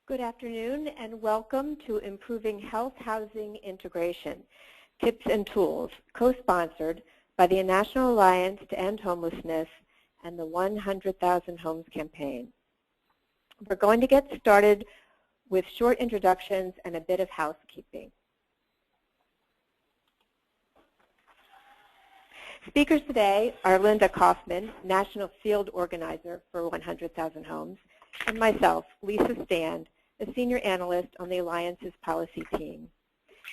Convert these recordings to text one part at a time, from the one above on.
Good afternoon and welcome to Improving Health Housing Integration, Tips and Tools, co-sponsored by the National Alliance to End Homelessness and the 100,000 Homes Campaign. We're going to get started with short introductions and a bit of housekeeping. Speakers today are Linda Kaufman, National Field Organizer for 100,000 Homes, and myself, Lisa Stand, a Senior Analyst on the Alliance's policy team.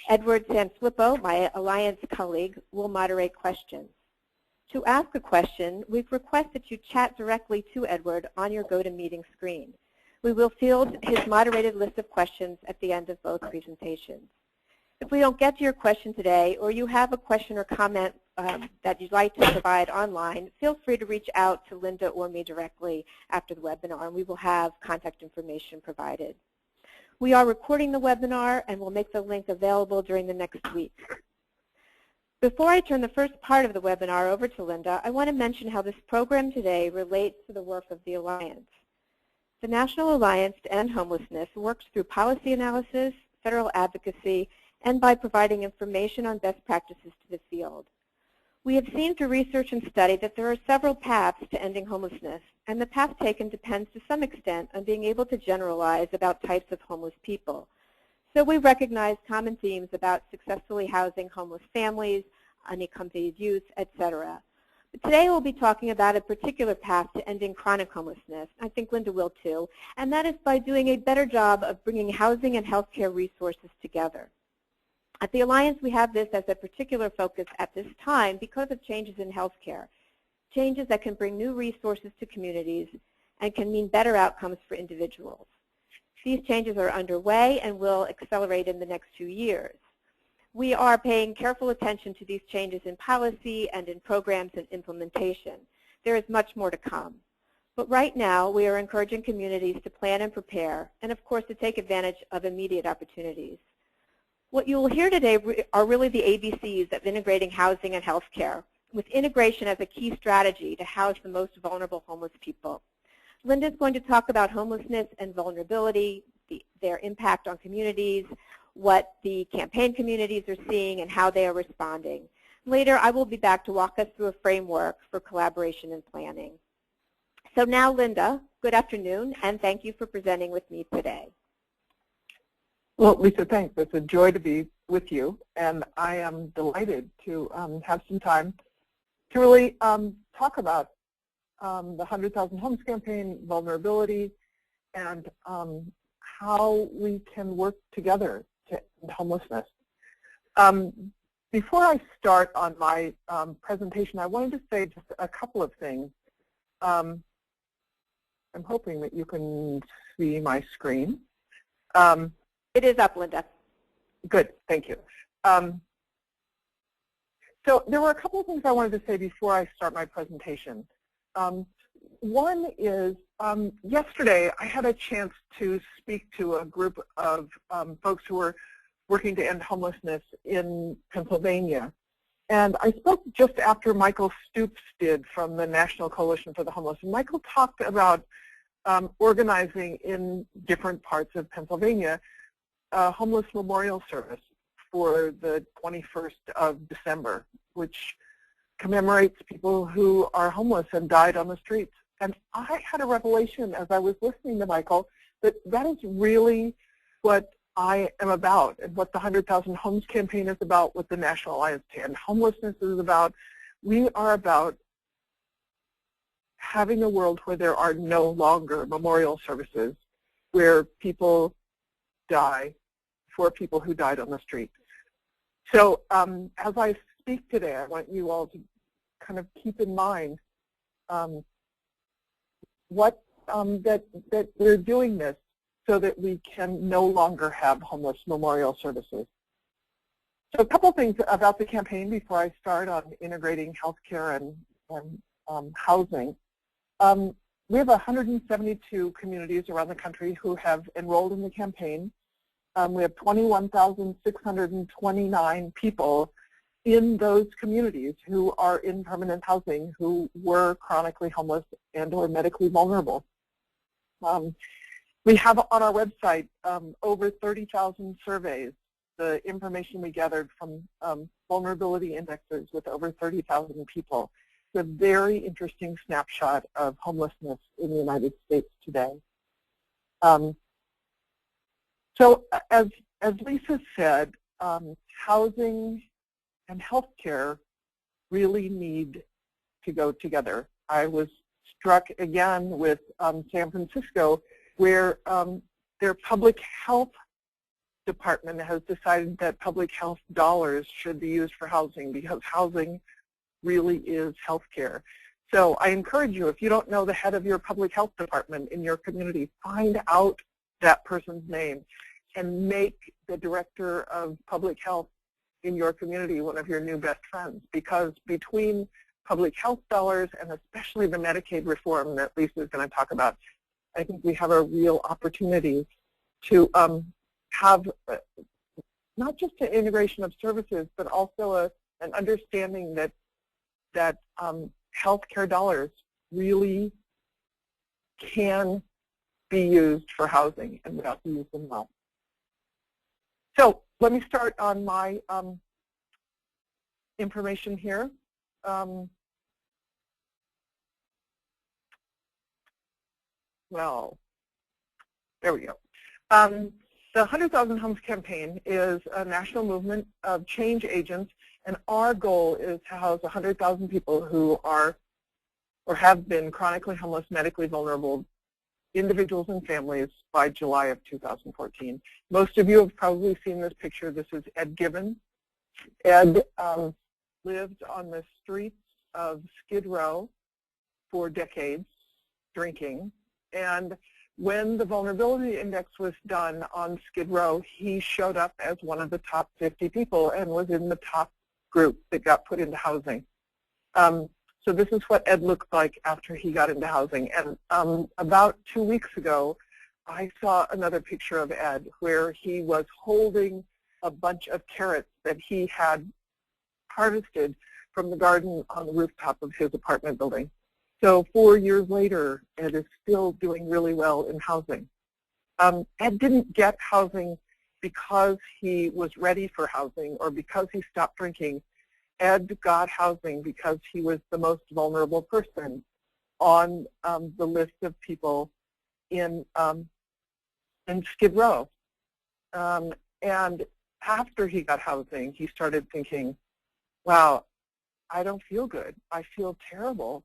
Edward Sanfilippo, my Alliance colleague, will moderate questions. To ask a question, we request that you chat directly to Edward on your GoToMeeting screen. We will field his moderated list of questions at the end of both presentations. If we don't get to your question today, or you have a question or comment that you'd like to provide online, feel free to reach out to Linda or me directly after the webinar, and we will have contact information provided. We are recording the webinar and will make the link available during the next week. Before I turn the first part of the webinar over to Linda, I want to mention how this program today relates to the work of the Alliance. The National Alliance to End Homelessness works through policy analysis, federal advocacy, and by providing information on best practices to the field. We have seen through research and study that there are several paths to ending homelessness, and the path taken depends to some extent on being able to generalize about types of homeless people. So we recognize common themes about successfully housing homeless families, unaccompanied youth, etc. But today we'll be talking about a particular path to ending chronic homelessness. I think Linda will too, and that is by doing a better job of bringing housing and healthcare resources together. At the Alliance, we have this as a particular focus at this time because of changes in healthcare, changes that can bring new resources to communities and can mean better outcomes for individuals. These changes are underway and will accelerate in the next few years. We are paying careful attention to these changes in policy and in programs and implementation. There is much more to come. But right now, we are encouraging communities to plan and prepare, and of course to take advantage of immediate opportunities. What you will hear today are really the ABCs of integrating housing and healthcare, with integration as a key strategy to house the most vulnerable homeless people. Linda is going to talk about homelessness and vulnerability, their impact on communities, what the campaign communities are seeing, and how they are responding. Later, I will be back to walk us through a framework for collaboration and planning. So now, Linda, good afternoon, and thank you for presenting with me today. Well, Lisa, thanks. It's a joy to be with you, and I am delighted to have some time to really talk about the 100,000 Homes Campaign, vulnerability, and how we can work together to end homelessness. Before I start on my presentation, I wanted to say just a couple of things. I'm hoping that you can see my screen. It is up, Linda. Good, thank you. So there were a couple of things I wanted to say before I start my presentation. One is, yesterday I had a chance to speak to a group of folks who were working to end homelessness in Pennsylvania. And I spoke just after Michael Stoops did from the National Coalition for the Homeless. And Michael talked about organizing in different parts of Pennsylvania a homeless memorial service for the 21st of December, which commemorates people who are homeless and died on the streets. And I had a revelation as I was listening to Michael that that is really what I am about and what the 100,000 Homes Campaign is about, what the National Alliance to End Homelessness is about. We are about having a world where there are no longer memorial services where people die for people who died on the street. So as I speak today, I want you all to kind of keep in mind that we're doing this so that we can no longer have homeless memorial services. So a couple things about the campaign before I start on integrating healthcare and housing. We have 172 communities around the country who have enrolled in the campaign. We have 21,629 people in those communities who are in permanent housing who were chronically homeless and or medically vulnerable. We have on our website over 30,000 surveys, the information we gathered from vulnerability indexes with over 30,000 people. It's a very interesting snapshot of homelessness in the United States today. So as Lisa said, housing and healthcare really need to go together. I was struck again with San Francisco, where their public health department has decided that public health dollars should be used for housing because housing really is healthcare. So I encourage you, if you don't know the head of your public health department in your community, find out that person's name and make the director of public health in your community one of your new best friends, because between public health dollars and especially the Medicaid reform that Lisa is going to talk about, I think we have a real opportunity to have not just an integration of services, but also an understanding that healthcare dollars really can be used for housing, and we have to use them well. So let me start on my information here. Well, there we go. The 100,000 Homes campaign is a national movement of change agents, and our goal is to house 100,000 people who are or have been chronically homeless, medically vulnerable individuals and families by July of 2014. Most of you have probably seen this picture. This is Ed Gibbons. Ed lived on the streets of Skid Row for decades, drinking, and when the vulnerability index was done on Skid Row, he showed up as one of the top 50 people and was in the top group that got put into housing. So this is what Ed looked like after he got into housing. And about 2 weeks ago, I saw another picture of Ed where he was holding a bunch of carrots that he had harvested from the garden on the rooftop of his apartment building. So 4 years later, Ed is still doing really well in housing. Ed didn't get housing because he was ready for housing or because he stopped drinking. Ed got housing because he was the most vulnerable person on the list of people in Skid Row. And after he got housing, he started thinking, wow, I don't feel good. I feel terrible.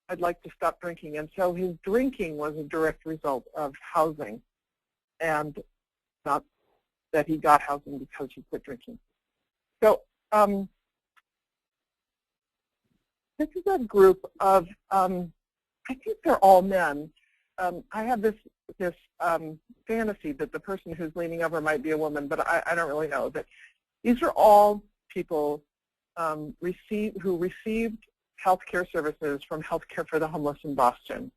I'd like to stop drinking. And so his drinking was a direct result of housing, and not that he got housing because he quit drinking. So this is a group of, I think they're all men. I have this fantasy that the person who's leaning over might be a woman, but I don't really know. But these are all people who received health care services from Healthcare for the Homeless in Boston.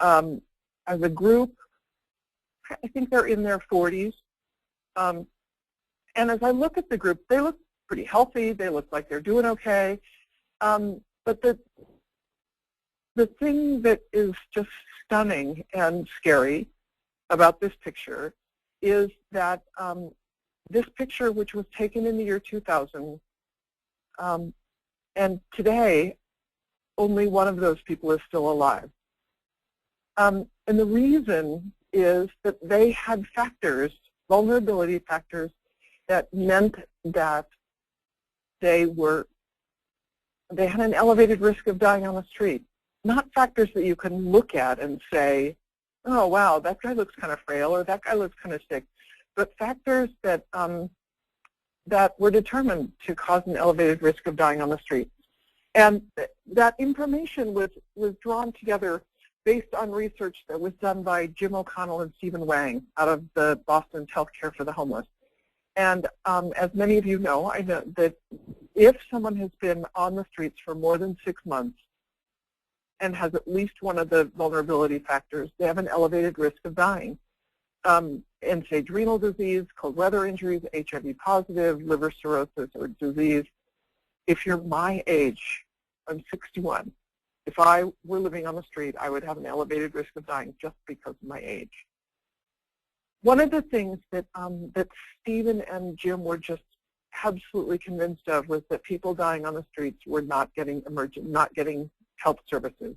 As a group, I think they're in their 40s. And as I look at the group, they look pretty healthy. They look like they're doing okay. But the thing that is just stunning and scary about this picture is that this picture, which was taken in the year 2000, and today, only one of those people is still alive. And the reason is that they had factors, vulnerability factors, that meant that they had an elevated risk of dying on the street. Not factors that you can look at and say, oh, wow, that guy looks kind of frail, or that guy looks kind of sick, but factors that that were determined to cause an elevated risk of dying on the street. And that information was drawn together based on research that was done by Jim O'Connell and Stephen Wang out of the Boston's Healthcare for the Homeless. And as many of you know, I know that if someone has been on the streets for more than 6 months and has at least one of the vulnerability factors, they have an elevated risk of dying. End-stage renal disease, cold weather injuries, HIV positive, liver cirrhosis or disease. If you're my age, I'm 61. If I were living on the street, I would have an elevated risk of dying just because of my age. one of the things that that Stephen and Jim were just absolutely convinced of was that people dying on the streets were not getting health services.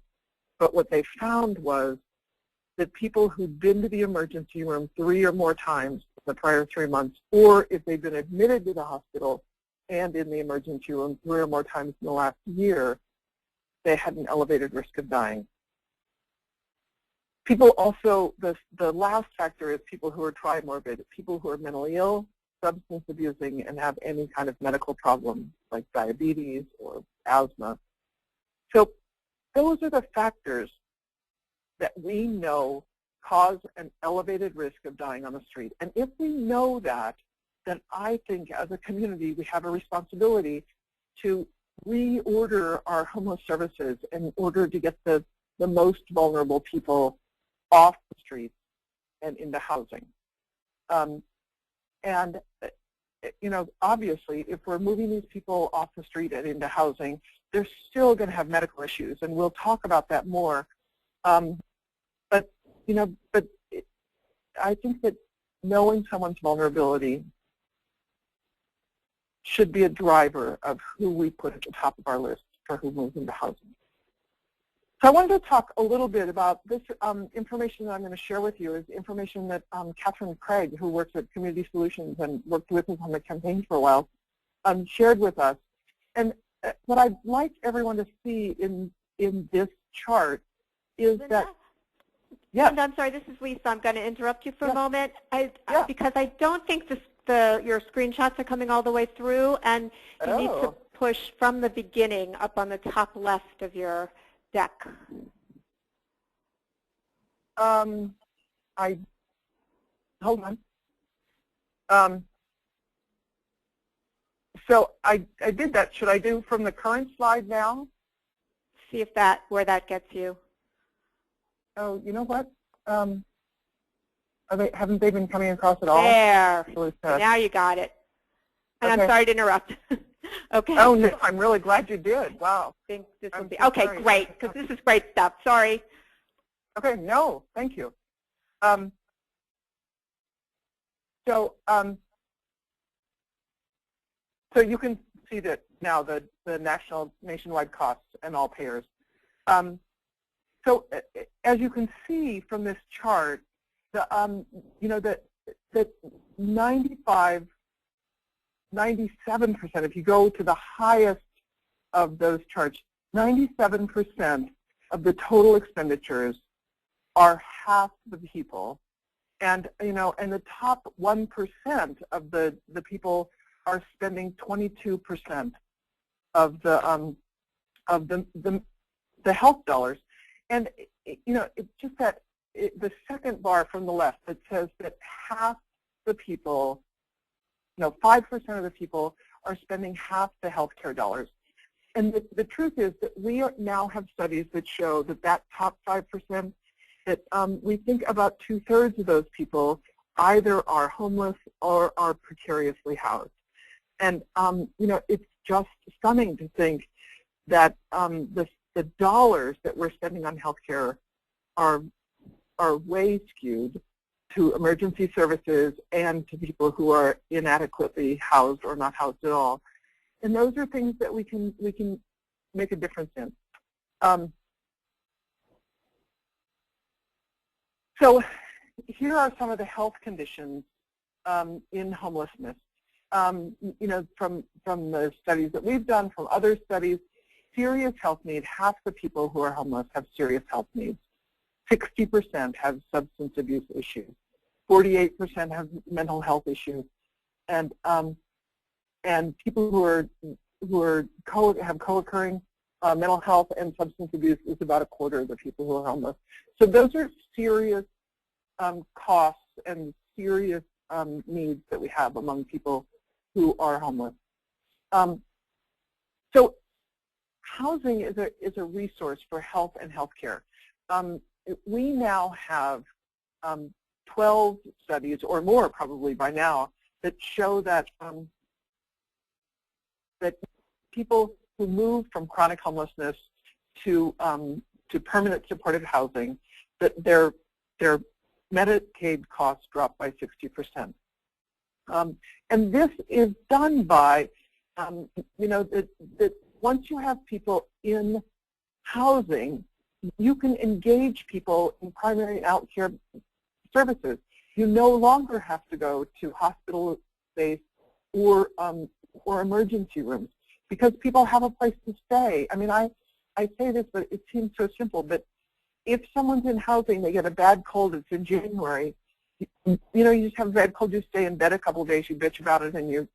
But what they found was that people who'd been to the emergency room 3 or more times in the prior 3 months, or if they'd been admitted to the hospital and in the emergency room 3 or more times in the last year, they had an elevated risk of dying. People also, the last factor is people who are trimorbid, people who are mentally ill, substance abusing, and have any kind of medical problem like diabetes or asthma. So those are the factors that we know cause an elevated risk of dying on the street. And if we know that, then I think as a community we have a responsibility to reorder our homeless services in order to get the most vulnerable people off the streets and into housing. And, you know, obviously, if we're moving these people off the street and into housing, they're still going to have medical issues, and we'll talk about that more. But, you know, I think that knowing someone's vulnerability should be a driver of who we put at the top of our list for who moves into housing. So I wanted to talk a little bit about this information that I'm going to share with you is information that Catherine Craig, who works at Community Solutions and worked with us on the campaign for a while, shared with us. And what I'd like everyone to see in this chart is Linda? that, yes. Linda, I'm sorry, this is Lisa. I'm going to interrupt you for a moment because I don't think your screenshots are coming all the way through, and you need to push from the beginning up on the top left of your deck. Hold on. So I did that. Should I do from the current slide now? See if where that gets you. Oh, you know what? Haven't they been coming across at all? There. Now you got it. And okay. I'm sorry to interrupt. Okay. Oh, no, I'm really glad you did. Wow. I think this will be okay. Sorry. Great, because this is great stuff. Sorry. Okay. No, thank you. So you can see that now the nationwide costs and all payers. So as you can see from this chart, you know that 97%, if you go to the highest of those charts, 97% of the total expenditures are half the people, and you know, and the top 1% of the people are spending 22% of the health dollars, and you know, it's just that the second bar from the left that says that half the people, you know, 5% of the people are spending half the healthcare dollars. And the truth is that we now have studies that show that top 5%, that we think about 2/3 of those people either are homeless or are precariously housed. And, you know, it's just stunning to think that the dollars that we're spending on healthcare are way skewed to emergency services and to people who are inadequately housed or not housed at all. And those are things that we can make a difference in. So here are some of the health conditions in homelessness. You know, from the studies that we've done, from other studies, serious health need, half the people who are homeless have serious health needs. 60% have substance abuse issues. 48% have mental health issues, and people who have co-occurring mental health and substance abuse is about 1/4 of the people who are homeless. So those are serious costs and serious needs that we have among people who are homeless. So housing is a resource for health and healthcare. We now have 12 studies, or more probably by now, that show that that people who move from chronic homelessness to permanent supportive housing, that their Medicaid costs drop by 60%. And this is done by, that once you have people in housing, you can engage people in primary and out care services. You no longer have to go to hospital space or emergency rooms because people have a place to stay. I mean, I say this, but it seems so simple, but if someone's in housing, they get a bad cold, it's in January, you just have a bad cold, you stay in bed a couple of days, you bitch about it, and you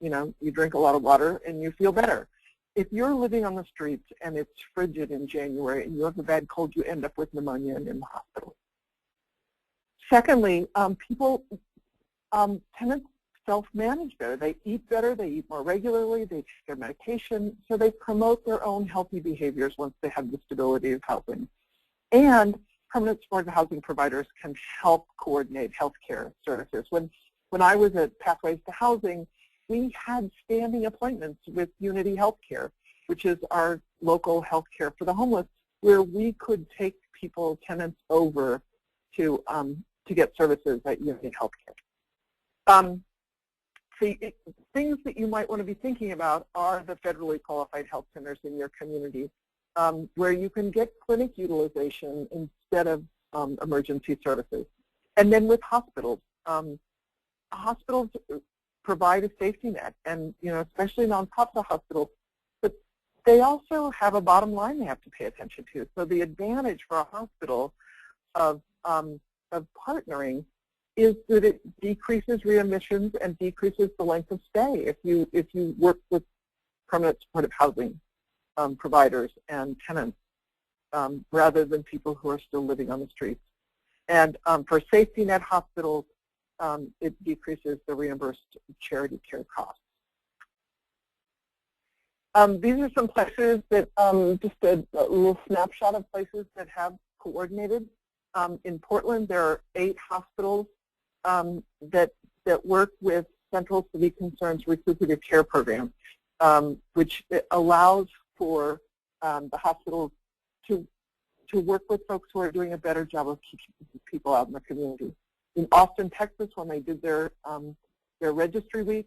drink a lot of water, and you feel better. If you're living on the streets and it's frigid in January and you have a bad cold, you end up with pneumonia and in the hospital. Secondly, tenants self-manage better. They eat better, they eat more regularly, they take their medication, so they promote their own healthy behaviors once they have the stability of housing. And permanent supportive housing providers can help coordinate healthcare services. When I was at Pathways to Housing, we had standing appointments with Unity Healthcare, which is our local healthcare for the homeless, where we could take tenants over to get services at Unity Healthcare. Things that you might want to be thinking about are the federally qualified health centers in your community, where you can get clinic utilization instead of emergency services. And then with hospitals, hospitals provide a safety net, and especially nonprofit hospitals, but they also have a bottom line they have to pay attention to. So the advantage for a hospital of partnering is that it decreases readmissions and decreases the length of stay if you work with permanent supportive housing providers and tenants rather than people who are still living on the streets. And for safety net hospitals, it decreases the reimbursed charity care costs. These are some places that, just a little snapshot of places that have coordinated. In Portland, there are 8 hospitals that work with Central City Concerns Recuperative Care Program, which allows for the hospitals to work with folks who are doing a better job of keeping people out in the community. In Austin, Texas, when they did their registry week,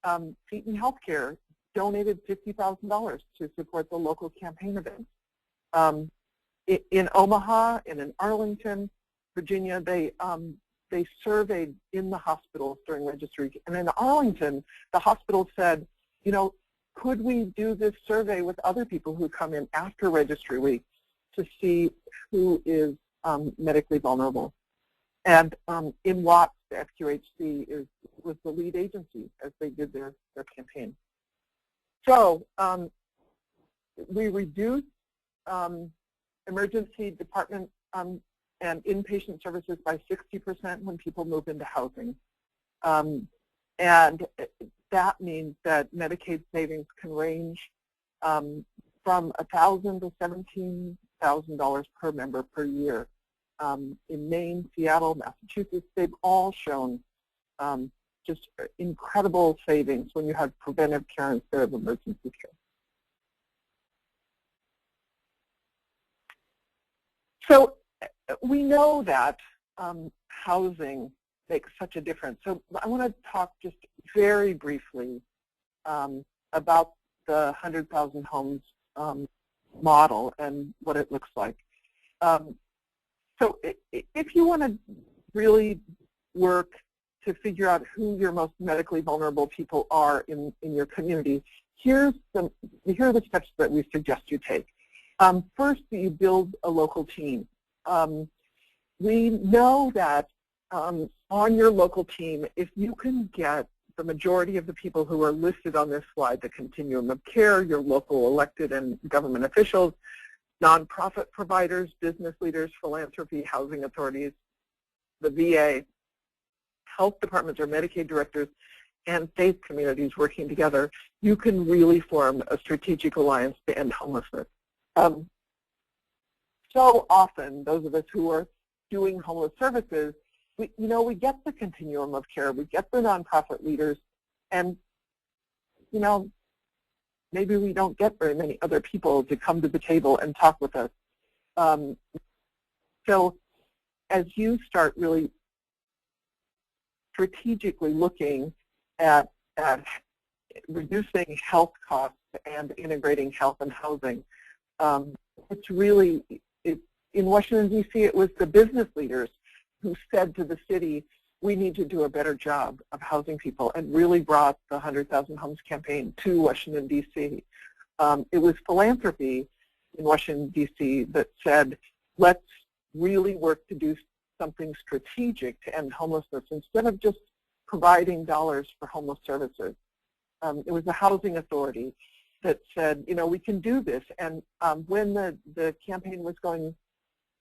Seton Healthcare donated $50,000 to support the local campaign event. In Omaha and in Arlington, Virginia, they surveyed in the hospitals during registry week. And in Arlington, the hospital said, could we do this survey with other people who come in after registry week to see who is medically vulnerable? And in Watts, the FQHC was the lead agency as they did their campaign. So we reduced emergency department and inpatient services by 60% when people move into housing. And that means that Medicaid savings can range from $1,000 to $17,000 per member per year. In Maine, Seattle, Massachusetts, they've all shown just incredible savings when you have preventive care instead of emergency care. So we know that housing makes such a difference. So I want to talk just very briefly about the 100,000 homes model and what it looks like. So if you want to really work to figure out who your most medically vulnerable people are in your community, here are the steps that we suggest you take. First, you build a local team. We know that on your local team, if you can get the majority of the people who are listed on this slide, the continuum of care, your local elected and government officials, nonprofit providers, business leaders, philanthropy, housing authorities, the VA, health departments or Medicaid directors, and faith communities working together, you can really form a strategic alliance to end homelessness. So often, those of us who are doing homeless services, we get the continuum of care, we get the nonprofit leaders, and maybe we don't get very many other people to come to the table and talk with us. So as you start really strategically looking at reducing health costs and integrating health and housing. It's really, in Washington, D.C., it was the business leaders who said to the city, we need to do a better job of housing people, and really brought the 100,000 Homes campaign to Washington, D.C. It was philanthropy in Washington, D.C. that said, let's really work to do something strategic to end homelessness instead of just providing dollars for homeless services. It was the Housing Authority that said, you know, we can do this. And when the campaign was going,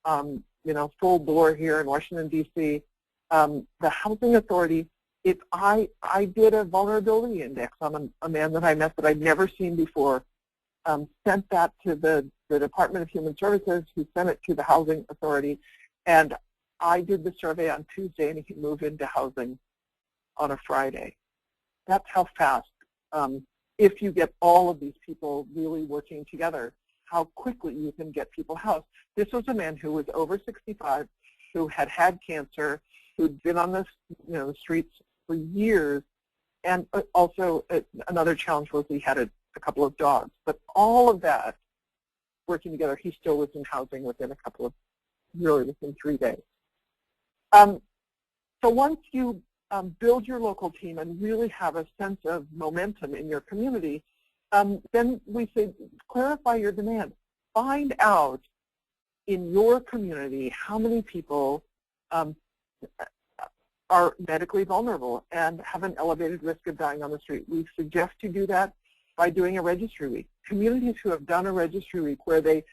you know, full bore here in Washington, D.C., the Housing Authority, I did a vulnerability index on a man that I met that I'd never seen before, sent that to the Department of Human Services, who sent it to the Housing Authority, and I did the survey on Tuesday, and he moved into housing on a Friday. That's how fast, if you get all of these people really working together, how quickly you can get people housed. This was a man who was over 65, who had had cancer, who'd been on the streets for years, and also another challenge was he had a couple of dogs. But all of that working together, he still was in housing within within 3 days. So once you build your local team and really have a sense of momentum in your community, then we say clarify your demand. Find out in your community how many people are medically vulnerable and have an elevated risk of dying on the street. We suggest you do that by doing a registry week. Communities who have done a registry week where they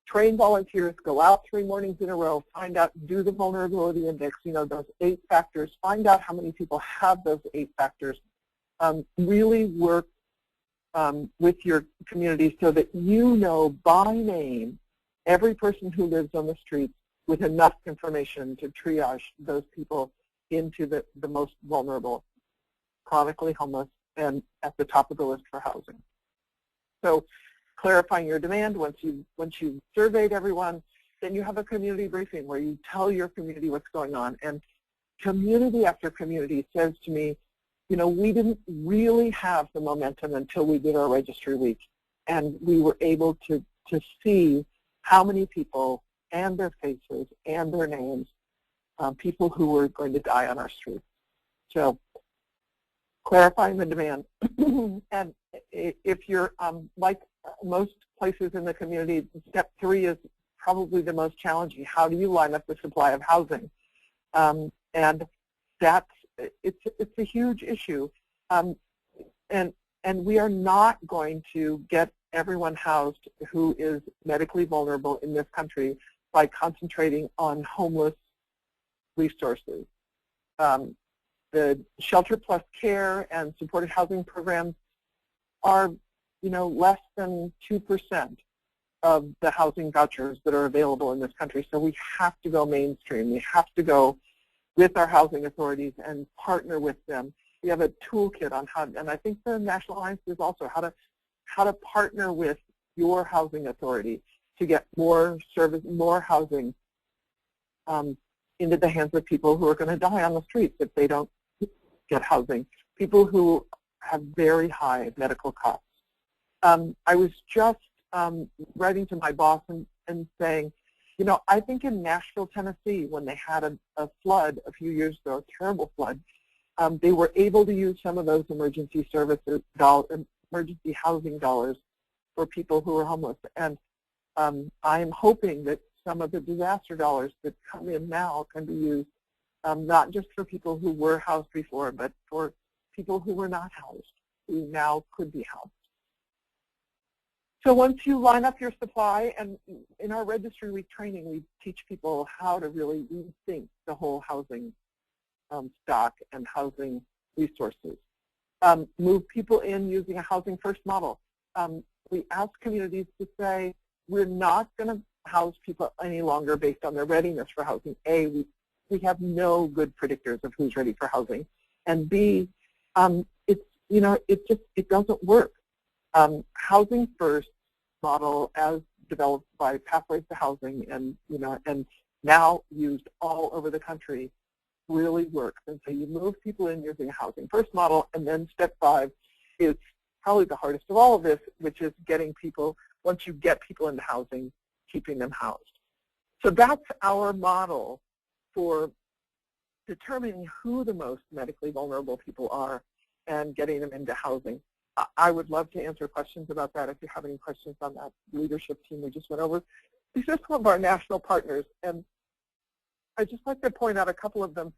train volunteers, go out 3 mornings in a row, find out, do the vulnerability index, you know, those 8 factors, find out how many people have those 8 factors. Really work with your community so that you know by name every person who lives on the streets with enough information to triage those people into the most vulnerable, chronically homeless, and at the top of the list for housing. So clarifying your demand, once you've surveyed everyone, then you have a community briefing where you tell your community what's going on. And community after community says to me, you know, we didn't really have the momentum until we did our registry week. And we were able to see how many people and their faces and their names, people who were going to die on our streets. So clarifying the demand. And if you're like most places in the community, step 3 is probably the most challenging. How do you line up the supply of housing? And it's a huge issue. And we are not going to get everyone housed who is medically vulnerable in this country by concentrating on homeless resources. The shelter plus care and supported housing programs are, you know, less than 2% of the housing vouchers that are available in this country. So we have to go mainstream. We have to go with our housing authorities and partner with them. We have a toolkit on how, and I think the National Alliance is also how to partner with your housing authority to get more service, more housing into the hands of people who are going to die on the streets if they don't get housing, people who have very high medical costs. I was just writing to my boss and saying, you know, I think in Nashville, Tennessee, when they had a flood a few years ago, a terrible flood, they were able to use some of those emergency services, emergency housing dollars for people who are homeless. And I am hoping that some of the disaster dollars that come in now can be used not just for people who were housed before, but for people who were not housed, who now could be housed. So once you line up your supply, and in our registry week training, we teach people how to really rethink the whole housing stock and housing resources. Move people in using a housing first model. We ask communities to say, we're not going to house people any longer based on their readiness for housing. A, we have no good predictors of who's ready for housing. And B, it doesn't work. Housing first model, as developed by Pathways to Housing and now used all over the country, really works. And so you move people in using a housing first model, and then step 5 is probably the hardest of all of this, which is getting people, once you get people into housing, keeping them housed. So that's our model for determining who the most medically vulnerable people are and getting them into housing. I would love to answer questions about that if you have any questions on that leadership team we just went over. These are some of our national partners, and I'd just like to point out a couple of them.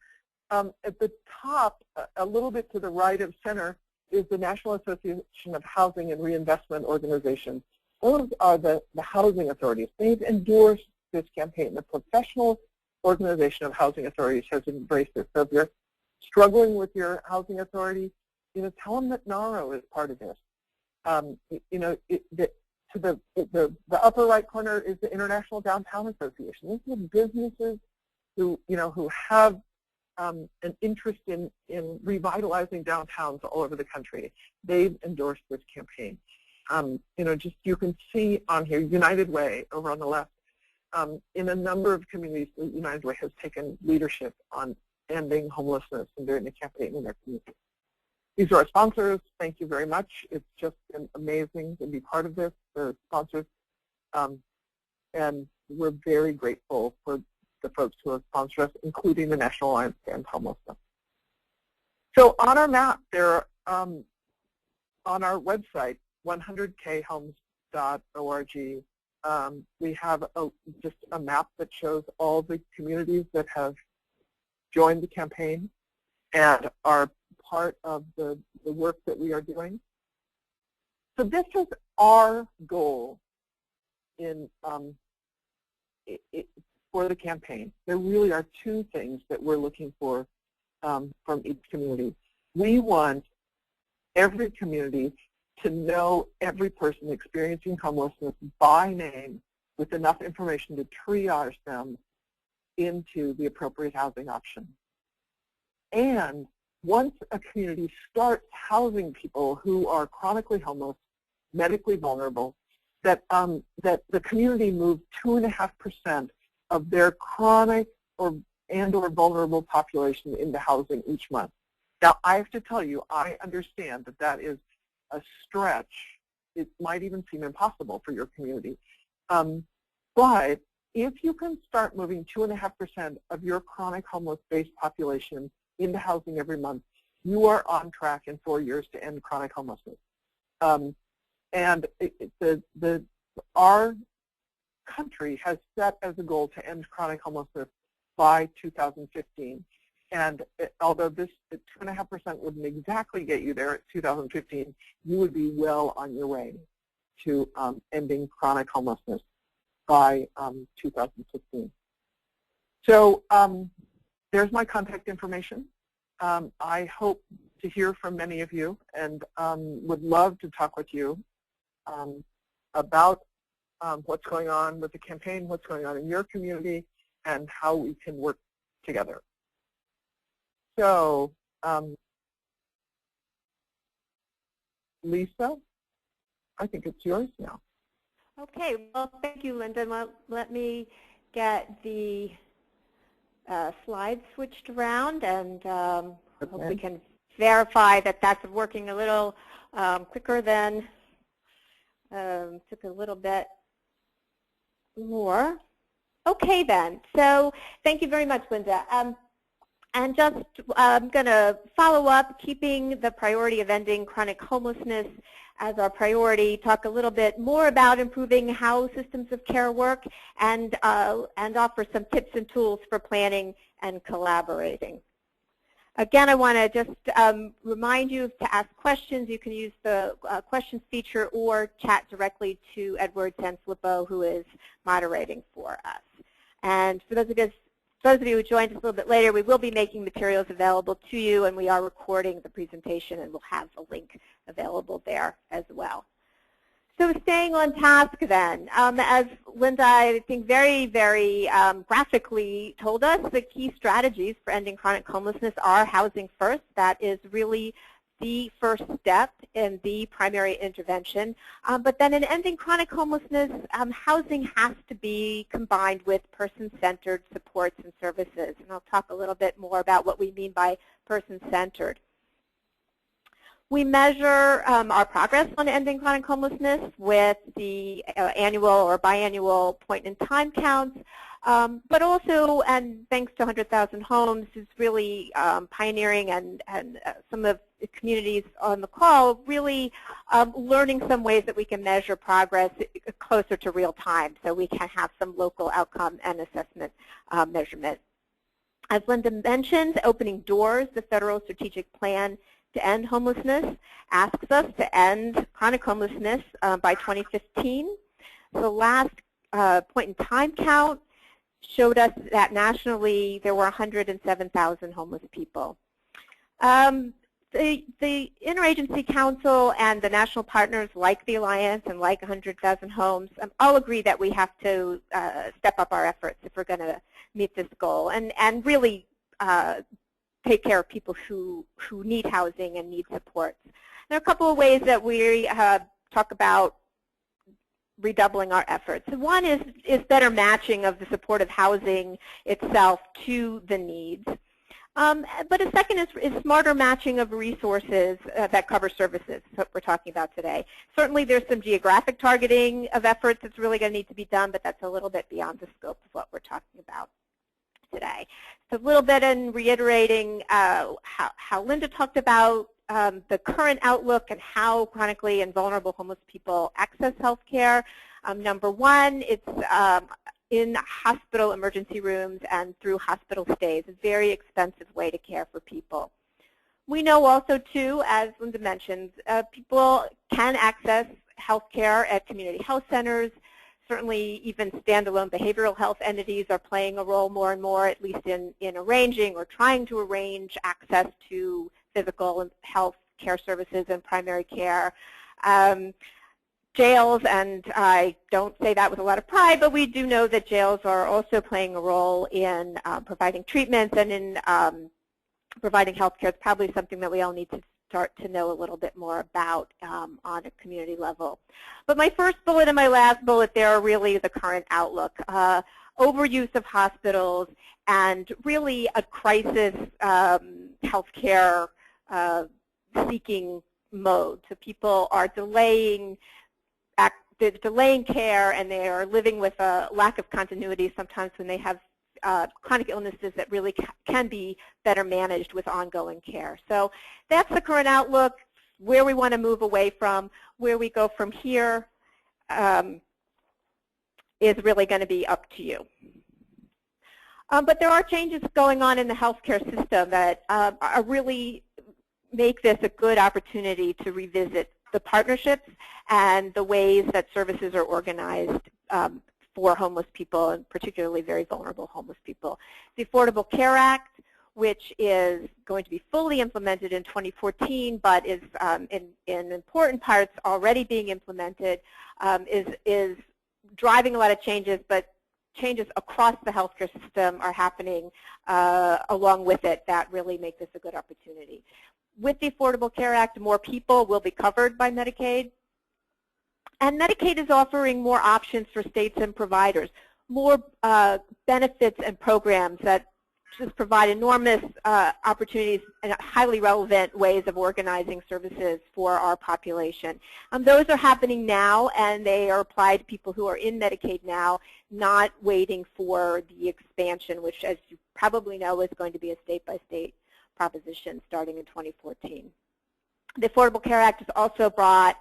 At the top, a little bit to the right of center, is the National Association of Housing and Reinvestment Organizations. Those are the housing authorities. They've endorsed this campaign. The Professional Organization of Housing Authorities has embraced it. So if you're struggling with your housing authority, tell them that NARO is part of this. To the upper right corner is the International Downtown Association. These are businesses who have an interest in revitalizing downtowns all over the country. They've endorsed this campaign. Just you can see on here, United Way over on the left. In a number of communities, United Way has taken leadership on ending homelessness and doing a campaign in their community. These are our sponsors. Thank you very much. It's just been amazing to be part of this, the sponsors. And we're very grateful for the folks who have sponsored us, including the National Alliance to End Homelessness. So on our map, there on our website, 100khomes.org, we have just a map that shows all the communities that have joined the campaign and are part of the work that we are doing. So this is our goal for the campaign. There really are two things that we're looking for from each community. We want every community to know every person experiencing homelessness by name with enough information to triage them into the appropriate housing option. And once a community starts housing people who are chronically homeless, medically vulnerable, that the community moves 2.5% of their chronic or vulnerable population into housing each month. Now, I have to tell you, I understand that that is a stretch. It might even seem impossible for your community. But if you can start moving 2.5% of your chronic homeless-based population into housing every month, you are on track in 4 years to end chronic homelessness. And our country has set as a goal to end chronic homelessness by 2015. And although this 2.5% wouldn't exactly get you there at 2015, you would be well on your way to ending chronic homelessness by 2015. So there's my contact information. I hope to hear from many of you and would love to talk with you about what's going on with the campaign, what's going on in your community, and how we can work together. So, Lisa, I think it's yours now. Okay, well, thank you, Linda. Let me get the slides switched around, and hope we can verify that that's working a little quicker than took a little bit more. Okay, then. So thank you very much, Linda. And just I'm going to follow up, keeping the priority of ending chronic homelessness as our priority, talk a little bit more about improving how systems of care work, and offer some tips and tools for planning and collaborating. Again, I want to just remind you to ask questions. You can use the questions feature or chat directly to Edward Sanfilippo, who is moderating for us. And for those of you who joined us a little bit later, we will be making materials available to you, and we are recording the presentation, and we'll have a link available there as well. So staying on task then, as Linda, I think, very, very graphically told us, the key strategies for ending chronic homelessness are housing first. That is really the first step in the primary intervention. But then in ending chronic homelessness, housing has to be combined with person-centered supports and services. And I'll talk a little bit more about what we mean by person-centered. We measure our progress on ending chronic homelessness with the annual or biannual point-in-time counts, but also, and thanks to 100,000 Homes, who's really pioneering and some of the communities on the call, really learning some ways that we can measure progress closer to real time so we can have some local outcome and assessment measurement. As Linda mentioned, Opening Doors, the federal strategic plan to end homelessness, asks us to end chronic homelessness by 2015. The last point-in-time count showed us that nationally there were 107,000 homeless people. The Interagency Council and the national partners like the Alliance and like 100,000 Homes all agree that we have to step up our efforts if we're going to meet this goal and really take care of people who need housing and need supports. There are a couple of ways that we talk about redoubling our efforts. One is better matching of the supportive housing itself to the needs. But a second is smarter matching of resources that cover services. That's what we're talking about today. Certainly there's some geographic targeting of efforts that's really going to need to be done, but that's a little bit beyond the scope of what we're talking about today. So a little bit in reiterating how Linda talked about the current outlook and how chronically and vulnerable homeless people access health care. Number one, it's in hospital emergency rooms and through hospital stays, a very expensive way to care for people. We know also, too, as Linda mentioned, people can access health care at community health centers. Certainly, even standalone behavioral health entities are playing a role more and more, at least in arranging or trying to arrange access to physical and health care services and primary care. Jails, and I don't say that with a lot of pride, but we do know that jails are also playing a role in providing treatments and in providing health care. It's probably something that we all need to start to know a little bit more about on a community level. But my first bullet and my last bullet there are really the current outlook. Overuse of hospitals and really a crisis healthcare seeking mode. So people are delaying care, and they are living with a lack of continuity sometimes when they have chronic illnesses that really can be better managed with ongoing care. So that's the current outlook. Where we want to move away from, where we go from here is really going to be up to you. But there are changes going on in the healthcare system that really make this a good opportunity to revisit the partnerships and the ways that services are organized for homeless people, and particularly very vulnerable homeless people. The Affordable Care Act, which is going to be fully implemented in 2014, but is in important parts already being implemented, is driving a lot of changes, but changes across the healthcare system are happening along with it that really make this a good opportunity. With the Affordable Care Act, more people will be covered by Medicaid. And Medicaid is offering more options for states and providers, more benefits and programs that just provide enormous opportunities and highly relevant ways of organizing services for our population. Those are happening now, and they are applied to people who are in Medicaid now, not waiting for the expansion, which, as you probably know, is going to be a state-by-state proposition starting in 2014. The Affordable Care Act has also brought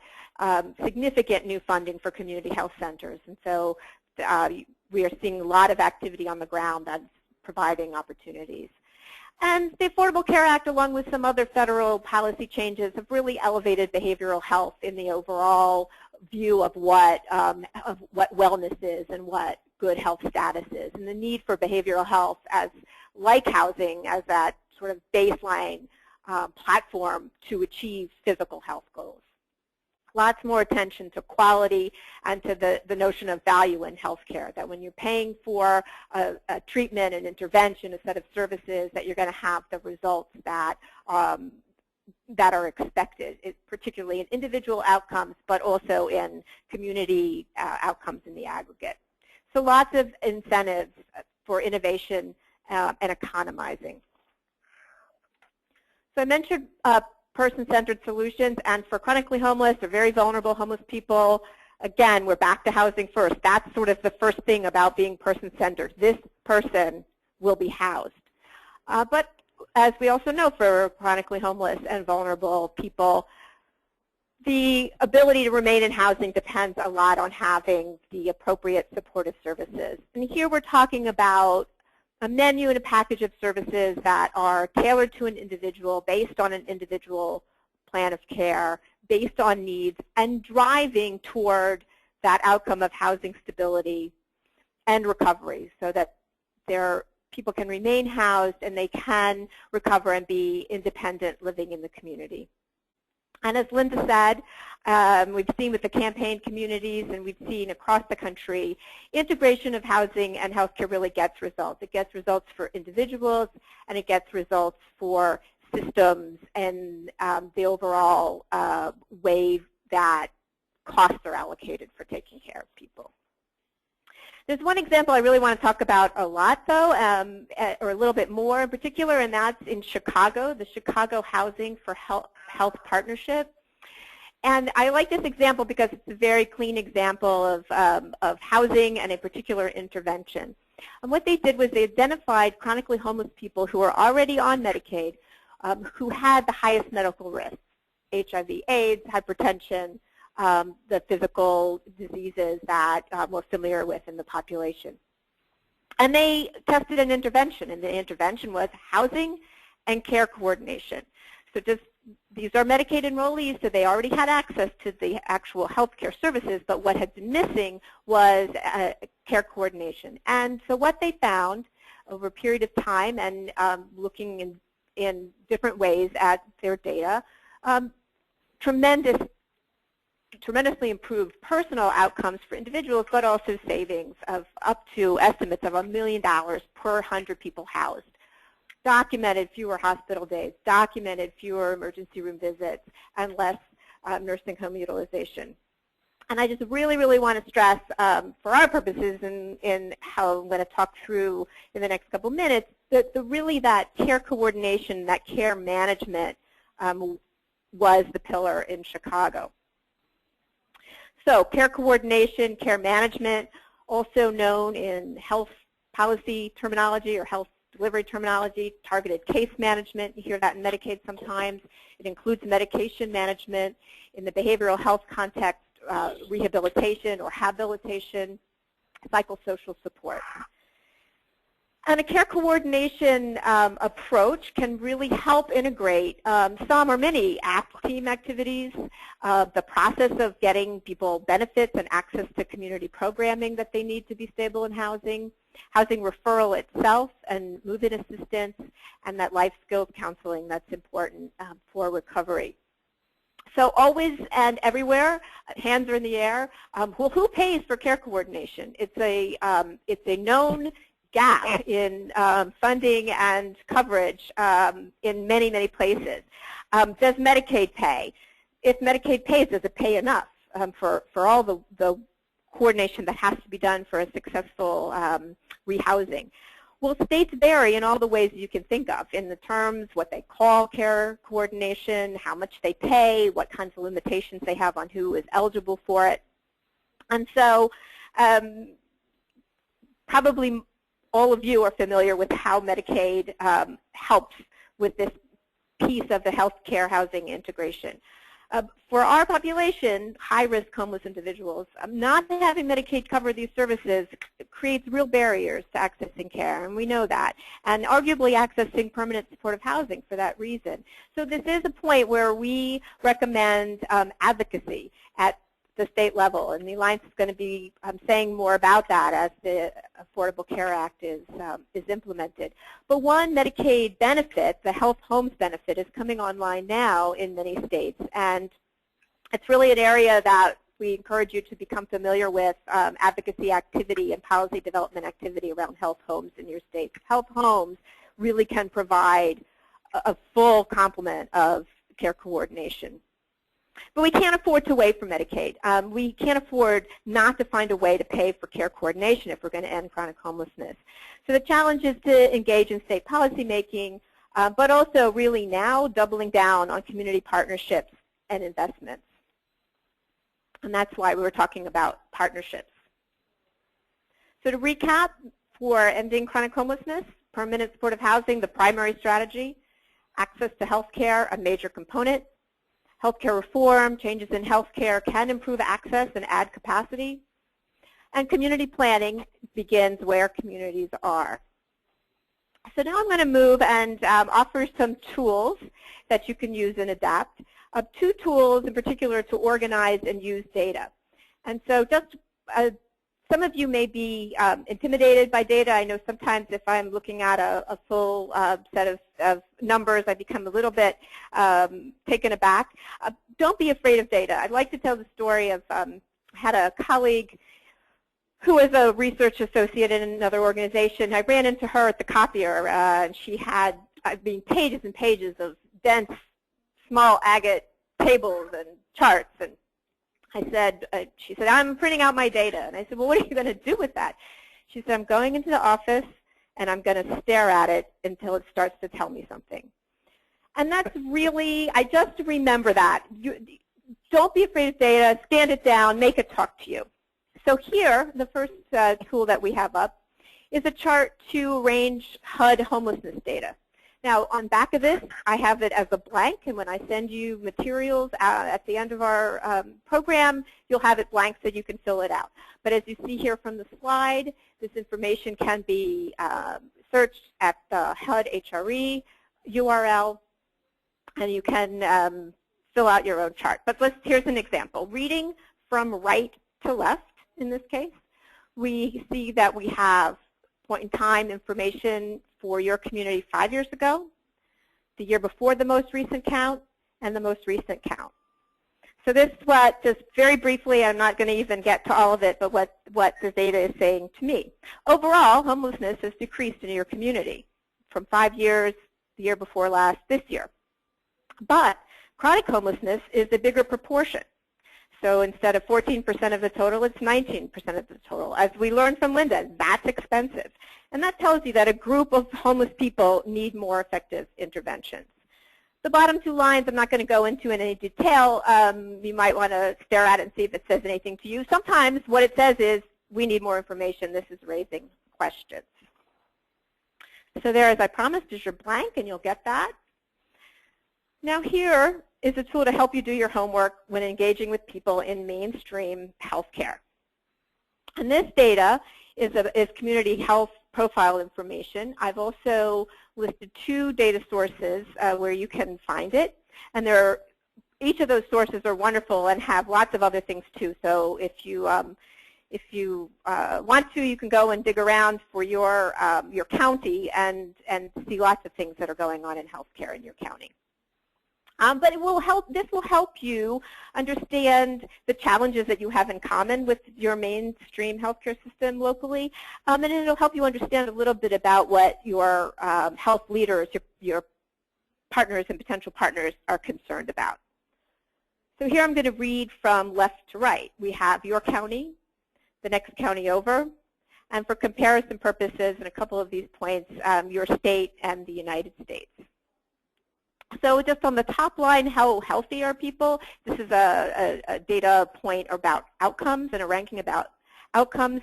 significant new funding for community health centers, and so we are seeing a lot of activity on the ground that's providing opportunities. And the Affordable Care Act, along with some other federal policy changes, have really elevated behavioral health in the overall view of what wellness is and what good health status is, and the need for behavioral health as, like housing, as that sort of baseline platform to achieve physical health goals. Lots more attention to quality and to the notion of value in healthcare, that when you're paying for a treatment, an intervention, a set of services, that you're going to have the results that that are expected, particularly in individual outcomes, but also in community outcomes in the aggregate. So lots of incentives for innovation and economizing. So I mentioned person-centered solutions, and for chronically homeless or very vulnerable homeless people, again, we're back to housing first. That's sort of the first thing about being person-centered. This person will be housed. But as we also know, for chronically homeless and vulnerable people, the ability to remain in housing depends a lot on having the appropriate supportive services. And here we're talking about a menu and a package of services that are tailored to an individual, based on an individual plan of care, based on needs, and driving toward that outcome of housing stability and recovery, so that people can remain housed and they can recover and be independent living in the community. And as Linda said, we've seen with the campaign communities, and we've seen across the country, integration of housing and healthcare really gets results. It gets results for individuals, and it gets results for systems and the overall way that costs are allocated for taking care of people. There's one example I really want to talk about a lot, though, or a little bit more in particular, and that's in Chicago, the Chicago Housing for Health Partnership. And I like this example because it's a very clean example of housing and a particular intervention. And what they did was they identified chronically homeless people who were already on Medicaid who had the highest medical risks: HIV, AIDS, hypertension, the physical diseases that we're familiar with in the population. And they tested an intervention, and the intervention was housing and care coordination. So these are Medicaid enrollees, so they already had access to the actual health care services, but what had been missing was care coordination. And so what they found over a period of time, and looking in different ways at their data, tremendously improved personal outcomes for individuals, but also savings of up to estimates of $1 million per 100 people housed. Documented fewer hospital days, documented fewer emergency room visits, and less nursing home utilization. And I just really, really want to stress, for our purposes in how I'm going to talk through in the next couple minutes, that really that care coordination, that care management was the pillar in Chicago. So care coordination, care management, also known in health policy terminology or health delivery terminology, targeted case management. You hear that in Medicaid sometimes. It includes medication management. In the behavioral health context, rehabilitation or habilitation, psychosocial support. And a care coordination approach can really help integrate some or many ACT team activities, the process of getting people benefits and access to community programming that they need to be stable in housing, housing referral itself and move-in assistance, and that life skills counseling that's important for recovery. So always and everywhere, hands are in the air. Well, who pays for care coordination? It's a known gap in funding and coverage in many, many places. Does Medicaid pay? If Medicaid pays, does it pay enough for all the coordination that has to be done for a successful rehousing? Well, states vary in all the ways you can think of, in the terms what they call care coordination, how much they pay, what kinds of limitations they have on who is eligible for it. And so probably all of you are familiar with how Medicaid helps with this piece of the healthcare housing integration. For our population, high-risk homeless individuals, not having Medicaid cover these services creates real barriers to accessing care, and we know that, and arguably accessing permanent supportive housing for that reason. So this is a point where we recommend advocacy at the state level, and the Alliance is going to be saying more about that as the Affordable Care Act is implemented. But one Medicaid benefit, the health homes benefit, is coming online now in many states, and it's really an area that we encourage you to become familiar with advocacy activity and policy development activity around health homes in your states. Health homes really can provide a full complement of care coordination. But we can't afford to wait for Medicaid. We can't afford not to find a way to pay for care coordination if we're going to end chronic homelessness. So the challenge is to engage in state policymaking, but also really now doubling down on community partnerships and investments. And that's why we were talking about partnerships. So to recap, for ending chronic homelessness, permanent supportive housing, the primary strategy, access to health care, a major component. Healthcare reform, changes in healthcare can improve access and add capacity. And community planning begins where communities are. So now I'm going to move and offer some tools that you can use and adapt. Two tools in particular to organize and use data. And so just some of you may be intimidated by data. I know sometimes if I'm looking at a full set of numbers, I become a little bit taken aback. Don't be afraid of data. I'd like to tell the story of had a colleague who was a research associate in another organization. I ran into her at the copier, and she had, pages and pages of dense, small agate tables and charts. And I said, she said, I'm printing out my data. And I said, well, what are you going to do with that? She said, I'm going into the office, and I'm going to stare at it until it starts to tell me something. And that's really, I just remember that. Don't be afraid of data. Stand it down. Make it talk to you. So here, the first tool that we have up is a chart to arrange HUD homelessness data. Now, on back of this, I have it as a blank, and when I send you materials at the end of our program, you'll have it blank so you can fill it out. But as you see here from the slide, this information can be searched at the HUD HRE URL, and you can fill out your own chart. But here's an example. Reading from right to left, in this case, we see that we have point-in-time information for your community 5 years ago, the year before the most recent count, and the most recent count. So this is what, just very briefly, I'm not going to even get to all of it, but what the data is saying to me. Overall, homelessness has decreased in your community from 5 years, the year before last, this year. But chronic homelessness is a bigger proportion. So instead of 14% of the total, it's 19% of the total. As we learned from Linda, that's expensive. And that tells you that a group of homeless people need more effective interventions. The bottom two lines I'm not going to go into in any detail. You might want to stare at it and see if it says anything to you. Sometimes what it says is, we need more information. This is raising questions. So there, as I promised, is your blank, and you'll get that. Now here is a tool to help you do your homework when engaging with people in mainstream healthcare. And this data is community health profile information. I've also listed 2 data sources where you can find it. And each of those sources are wonderful and have lots of other things too. So if you want to, you can go and dig around for your county and see lots of things that are going on in healthcare in your county. But this will help you understand the challenges that you have in common with your mainstream healthcare system locally, and it'll help you understand a little bit about what your health leaders, your partners and potential partners are concerned about. So here I'm going to read from left to right. We have your county, the next county over, and for comparison purposes and a couple of these points, your state and the United States. So just on the top line, how healthy are people? This is a data point about outcomes and a ranking about outcomes.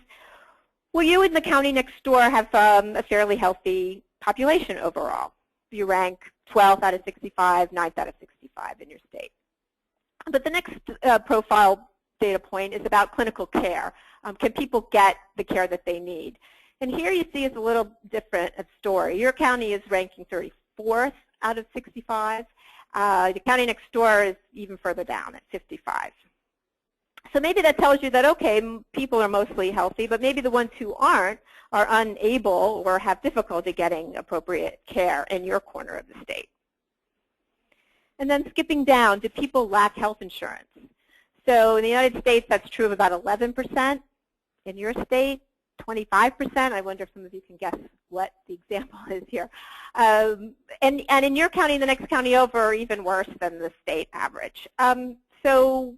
Well, you in the county next door have a fairly healthy population overall. You rank 12th out of 65, 9th out of 65 in your state. But the next profile data point is about clinical care. Can people get the care that they need? And here you see is a little different story. Your county is ranking 34th out of 65. The county next door is even further down at 55. So maybe that tells you that, okay, people are mostly healthy, but maybe the ones who aren't are unable or have difficulty getting appropriate care in your corner of the state. And then skipping down, do people lack health insurance? So in the United States, that's true of about 11%. In your state, 25%. I wonder if some of you can guess what the example is here. And in your county, the next county over, even worse than the state average. So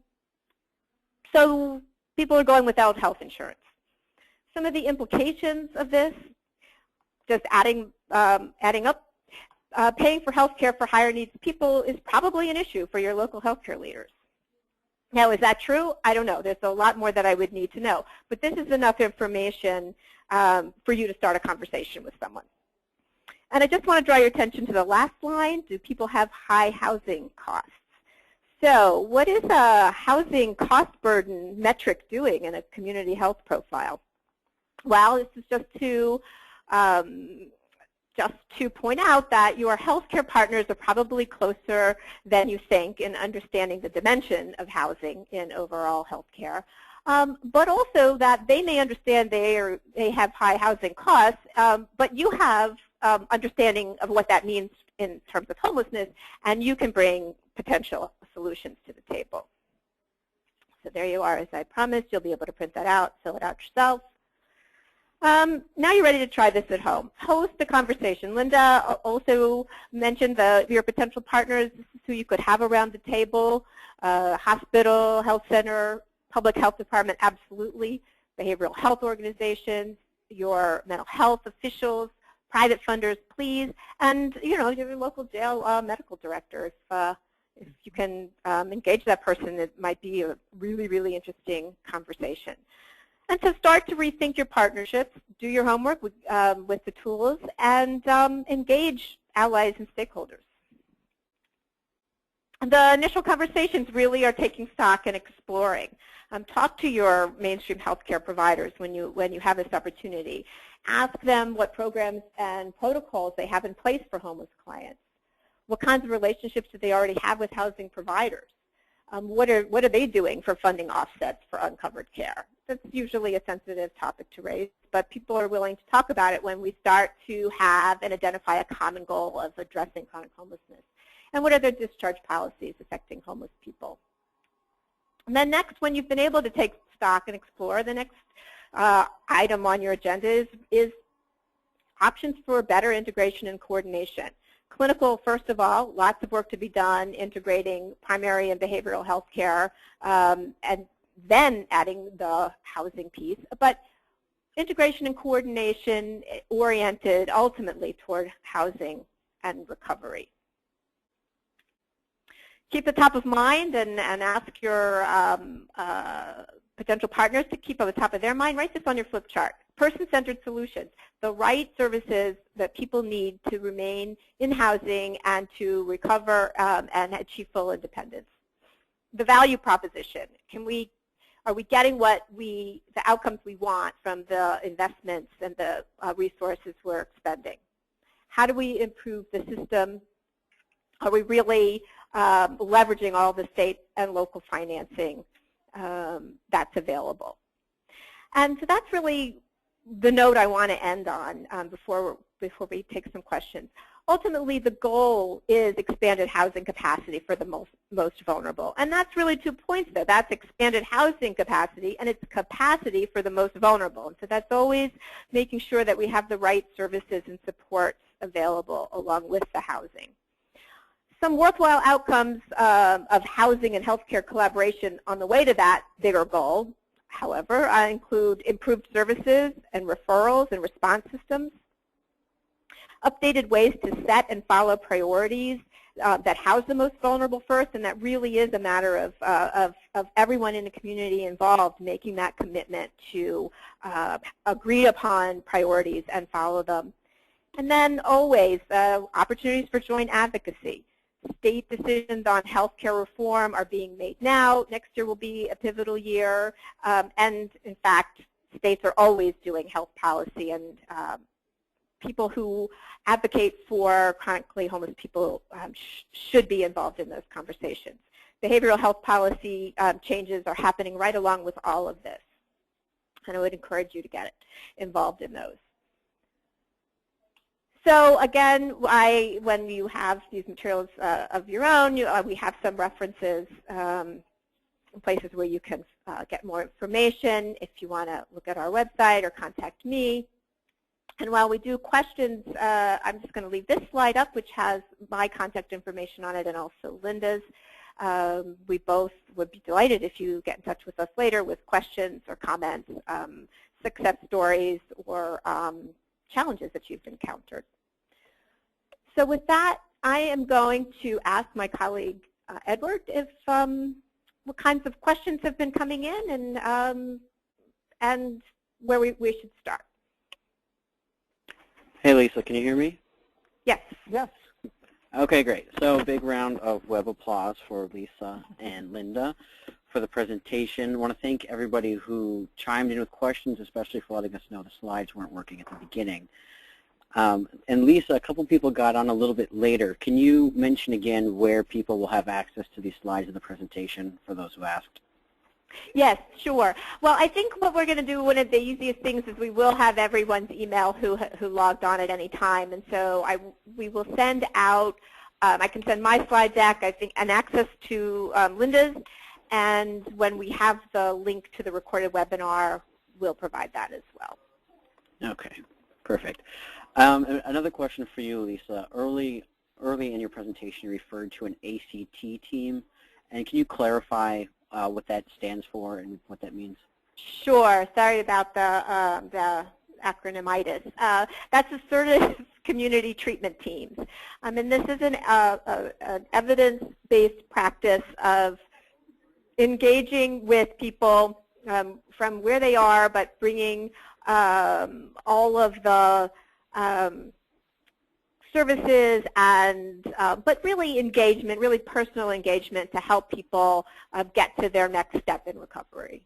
people are going without health insurance. Some of the implications of this, just adding up, paying for health care for higher needs people is probably an issue for your local health care leaders. Now, is that true? I don't know. There's a lot more that I would need to know. But this is enough information for you to start a conversation with someone. And I just want to draw your attention to the last line. Do people have high housing costs? So what is a housing cost burden metric doing in a community health profile? Well, this is just to point out that your healthcare partners are probably closer than you think in understanding the dimension of housing in overall healthcare, but also that they may understand they have high housing costs, but you have understanding of what that means in terms of homelessness, and you can bring potential solutions to the table. So there you are, as I promised. You'll be able to print that out, fill it out yourself. Now you're ready to try this at home. Host a conversation. Linda also mentioned your potential partners. This is who you could have around the table. Hospital, health center, public health department, absolutely. Behavioral health organizations, your mental health officials, private funders, please. And, you know, your local jail medical director. If you can engage that person, it might be a really, really interesting conversation. And so start to rethink your partnerships, do your homework with the tools, and engage allies and stakeholders. The initial conversations really are taking stock and exploring. Talk to your mainstream healthcare providers when you have this opportunity. Ask them what programs and protocols they have in place for homeless clients. What kinds of relationships do they already have with housing providers? What are they doing for funding offsets for uncovered care? That's usually a sensitive topic to raise, but people are willing to talk about it when we start to have and identify a common goal of addressing chronic homelessness. And what are their discharge policies affecting homeless people? And then next, when you've been able to take stock and explore, the next item on your agenda is options for better integration and coordination. Clinical, first of all, lots of work to be done integrating primary and behavioral health care, and then adding the housing piece. But integration and coordination oriented ultimately toward housing and recovery. Keep it top of mind and ask your potential partners to keep on the top of their mind. Write this on your flip chart. Person-centered solutions, the right services that people need to remain in housing and to recover and achieve full independence. The value proposition, are we getting the outcomes we want from the investments and the resources we're expending? How do we improve the system? Are we really leveraging all the state and local financing that's available? And so that's really the note I want to end on before we take some questions. Ultimately, the goal is expanded housing capacity for the most vulnerable. And that's really 2 points there. That's expanded housing capacity, and it's capacity for the most vulnerable. And so that's always making sure that we have the right services and supports available along with the housing. Some worthwhile outcomes of housing and healthcare collaboration on the way to that bigger goal, however, include improved services and referrals and response systems, updated ways to set and follow priorities that house the most vulnerable first, and that really is a matter of everyone in the community involved making that commitment to agree upon priorities and follow them. And then always opportunities for joint advocacy. State decisions on healthcare reform are being made now. Next year will be a pivotal year. And in fact, states are always doing health policy, and people who advocate for chronically homeless people should be involved in those conversations. Behavioral health policy changes are happening right along with all of this. And I would encourage you to get involved in those. So again, when you have these materials of your own, we have some references places where you can get more information if you want to look at our website or contact me. And while we do questions, I'm just going to leave this slide up, which has my contact information on it and also Linda's. We both would be delighted if you get in touch with us later with questions or comments, success stories, or challenges that you've encountered. So with that, I am going to ask my colleague Edward if what kinds of questions have been coming in and where we should start. Hey, Lisa, can you hear me? Yes. Yes. Okay, great. So big round of web applause for Lisa and Linda for the presentation. I want to thank everybody who chimed in with questions, especially for letting us know the slides weren't working at the beginning. And Lisa, a couple people got on a little bit later. Can you mention again where people will have access to these slides in the presentation for those who asked? Yes, sure. Well, I think what we're going to do, one of the easiest things is we will have everyone's email who logged on at any time. And so we will send out, I can send my slide deck, I think, and access to Linda's. And when we have the link to the recorded webinar, we'll provide that as well. Okay, perfect. Another question for you, Lisa. Early in your presentation, you referred to an ACT team. And can you clarify what that stands for and what that means? Sure. Sorry about the acronymitis. That's Assertive Community Treatment Teams. And this is an evidence-based practice of engaging with people from where they are, but bringing all of the services and, but really engagement, really personal engagement to help people get to their next step in recovery.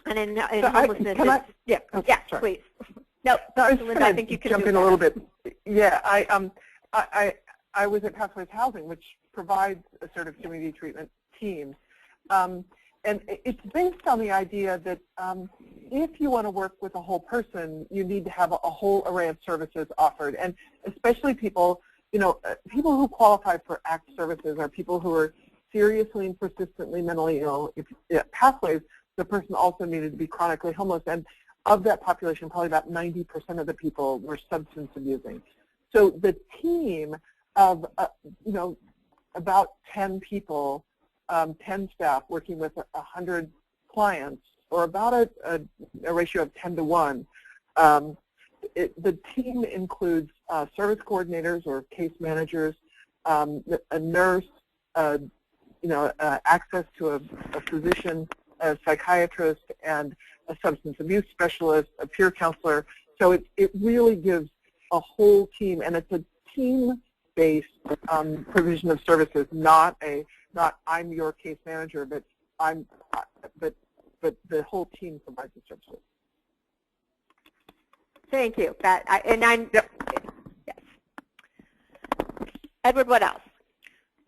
And in homelessness, yes, please. No, Linda, I think you can jump in a little bit. Yeah, I was at Pathways Housing, which provides assertive community treatment teams. And it's based on the idea that if you want to work with a whole person, you need to have a whole array of services offered. And especially people, people who qualify for ACT services are people who are seriously and persistently mentally ill. At Pathways, the person also needed to be chronically homeless. And of that population, probably about 90% of the people were substance abusing. So the team of, about 10 people, 10 staff working with 100 clients, or about a ratio of 10 to 1. The team includes service coordinators or case managers, a nurse, access to a physician, a psychiatrist, and a substance abuse specialist, a peer counselor. So it really gives a whole team, and it's a team-based provision of services, not I'm your case manager, but but the whole team provides the services. Thank you. Yes. Edward, what else?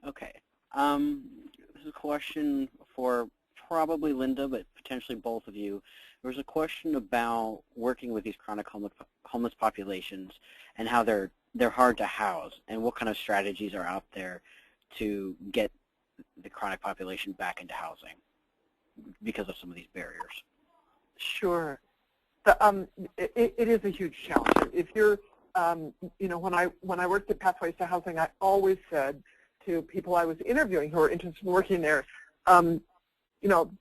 Okay. This is a question for probably Linda, but potentially both of you. There was a question about working with these chronic homeless populations and how they're hard to house, and what kind of strategies are out there to get the chronic population back into housing because of some of these barriers. Sure. It is a huge challenge. If you're, when I worked at Pathways to Housing, I always said to people I was interviewing who were interested in working there,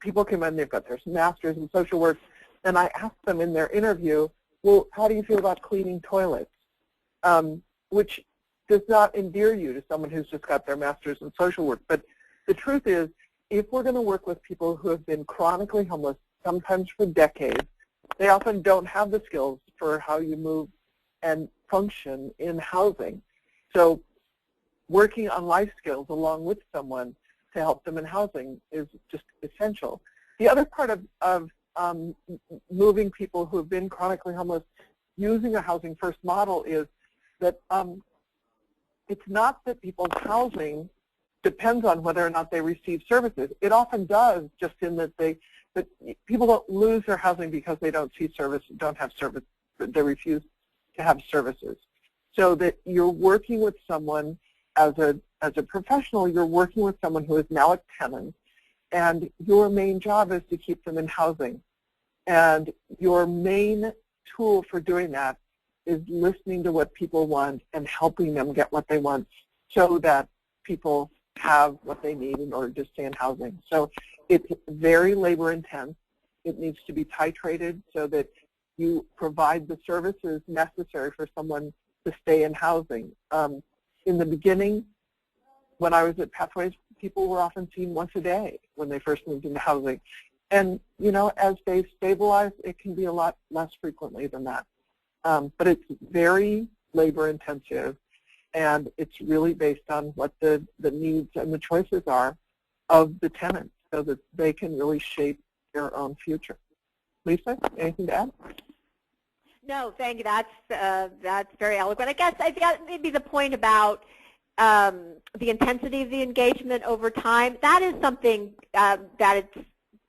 people come in, they've got their master's in social work, and I asked them in their interview, well, how do you feel about cleaning toilets? Which does not endear you to someone who's just got their master's in social work. But the truth is, if we're going to work with people who have been chronically homeless, sometimes for decades, they often don't have the skills for how you move and function in housing. So working on life skills along with someone to help them in housing is just essential. The other part of moving people who have been chronically homeless using a housing first model is that it's not that people's housing depends on whether or not they receive services. It often does, just in that people don't lose their housing because they don't see service, don't have service, they refuse to have services. So that you're working with someone as a professional, you're working with someone who is now a tenant, and your main job is to keep them in housing. And your main tool for doing that is listening to what people want and helping them get what they want so that people have what they need in order to stay in housing. So it's very labor intense. It needs to be titrated so that you provide the services necessary for someone to stay in housing. In the beginning, when I was at Pathways, people were often seen once a day when they first moved into housing. And, you know, as they stabilize, it can be a lot less frequently than that. But it's very labor intensive, and it's really based on what the needs and the choices are of the tenants so that they can really shape their own future. Lisa, anything to add? No, thank you. That's very eloquent. I guess maybe the point about the intensity of the engagement over time, that is something that it's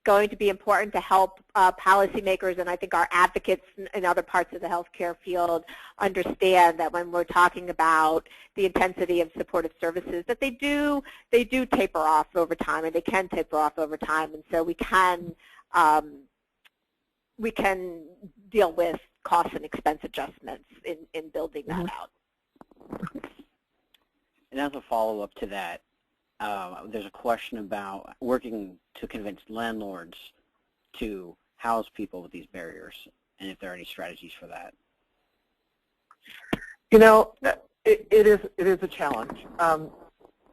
going to be important to help policymakers and I think our advocates in other parts of the healthcare field understand that when we're talking about the intensity of supportive services, that they do taper off over time, and they can taper off over time, and so we can deal with cost and expense adjustments in building that out. And as a follow-up to that, there's a question about working to convince landlords to house people with these barriers, and if there are any strategies for that. You know, it is a challenge, and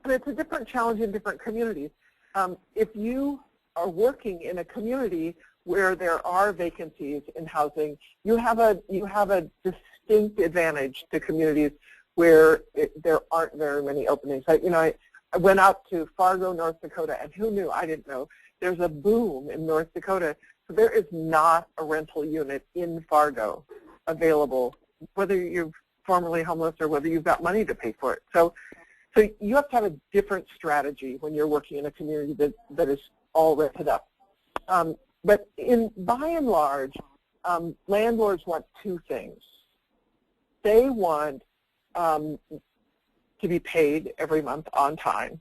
it's a different challenge in different communities. If you are working in a community where there are vacancies in housing, you have a distinct advantage to communities where there aren't very many openings. I went out to Fargo, North Dakota, and who knew? I didn't know. There's a boom in North Dakota. So there is not a rental unit in Fargo available, whether you're formerly homeless or whether you've got money to pay for it. So you have to have a different strategy when you're working in a community that is all rented up. But by and large, landlords want two things. They want to be paid every month on time.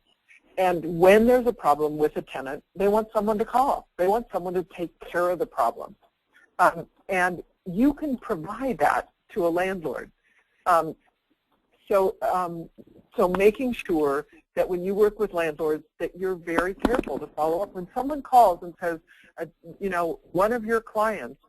And when there's a problem with a tenant, they want someone to call. They want someone to take care of the problem. And you can provide that to a landlord. So making sure that when you work with landlords that you're very careful to follow up. When someone calls and says, one of your clients